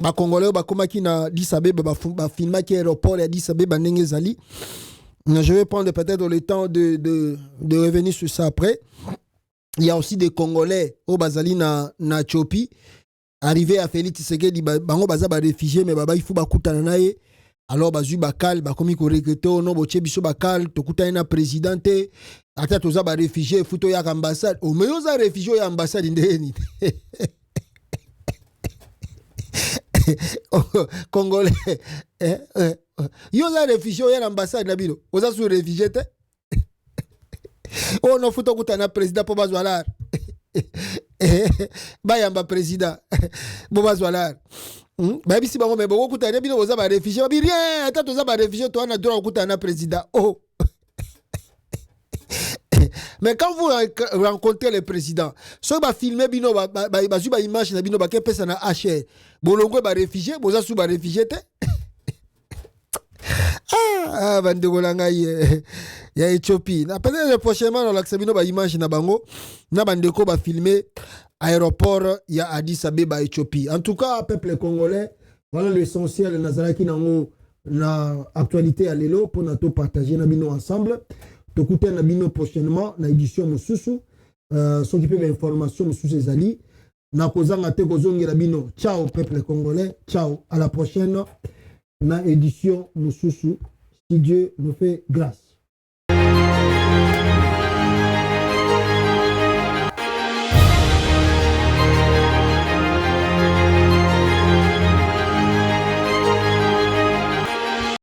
Speaker 1: Ba Congolais, ba Komaki na Addis Abeba, ba filma qui aéroport Addis Abeba Nengezali. Je vais prendre peut-être le temps de revenir sur ça après. Il y a aussi des Congolais au Bazali na Tchopi. Arrivé à Félix Tshisekedi, bango baza ba réfugié mais baba il faut bakutana naye. Alors bazu bakal bakomi ko recruter ono boche biso bakal tokutana na présidente ata toza ba réfugié futo ya ambassade o meyo za réfugié ya ambassade ndeni. Congolais yo za réfugié ya ambassade na bino oza su réfugié te. Oh non futo kutana président po bazwala. Bayamba président Boba Zwalar babi si bango me boko kutana bino boza ba réfugié babi rien ata toza ba réfugié to ana droit kutana président oh. Mais quand vous rencontrez le président so ba filmer bino ba image na bino ba ke pesa na HR bolongo ba réfugié boza su ba réfugié te. Bandeko langai ya Éthiopie. Peut-être prochainement dans l'accès ba image na bango na bandeko ba filmer aéroport ya Addis Abeba Éthiopie. En tout cas, peuple congolais, voilà l'essentiel nazaraki nango na actualité à lelo pour nato partager na bino ensemble. Tokute na bino prochainement na édition Mosusu. S'occuper d'informations Mosusu ezali. Na kozanga te kozongela bino. Ciao peuple congolais. Ciao, à la prochaine na édition Mosusu. Si Dieu nous fait grâce.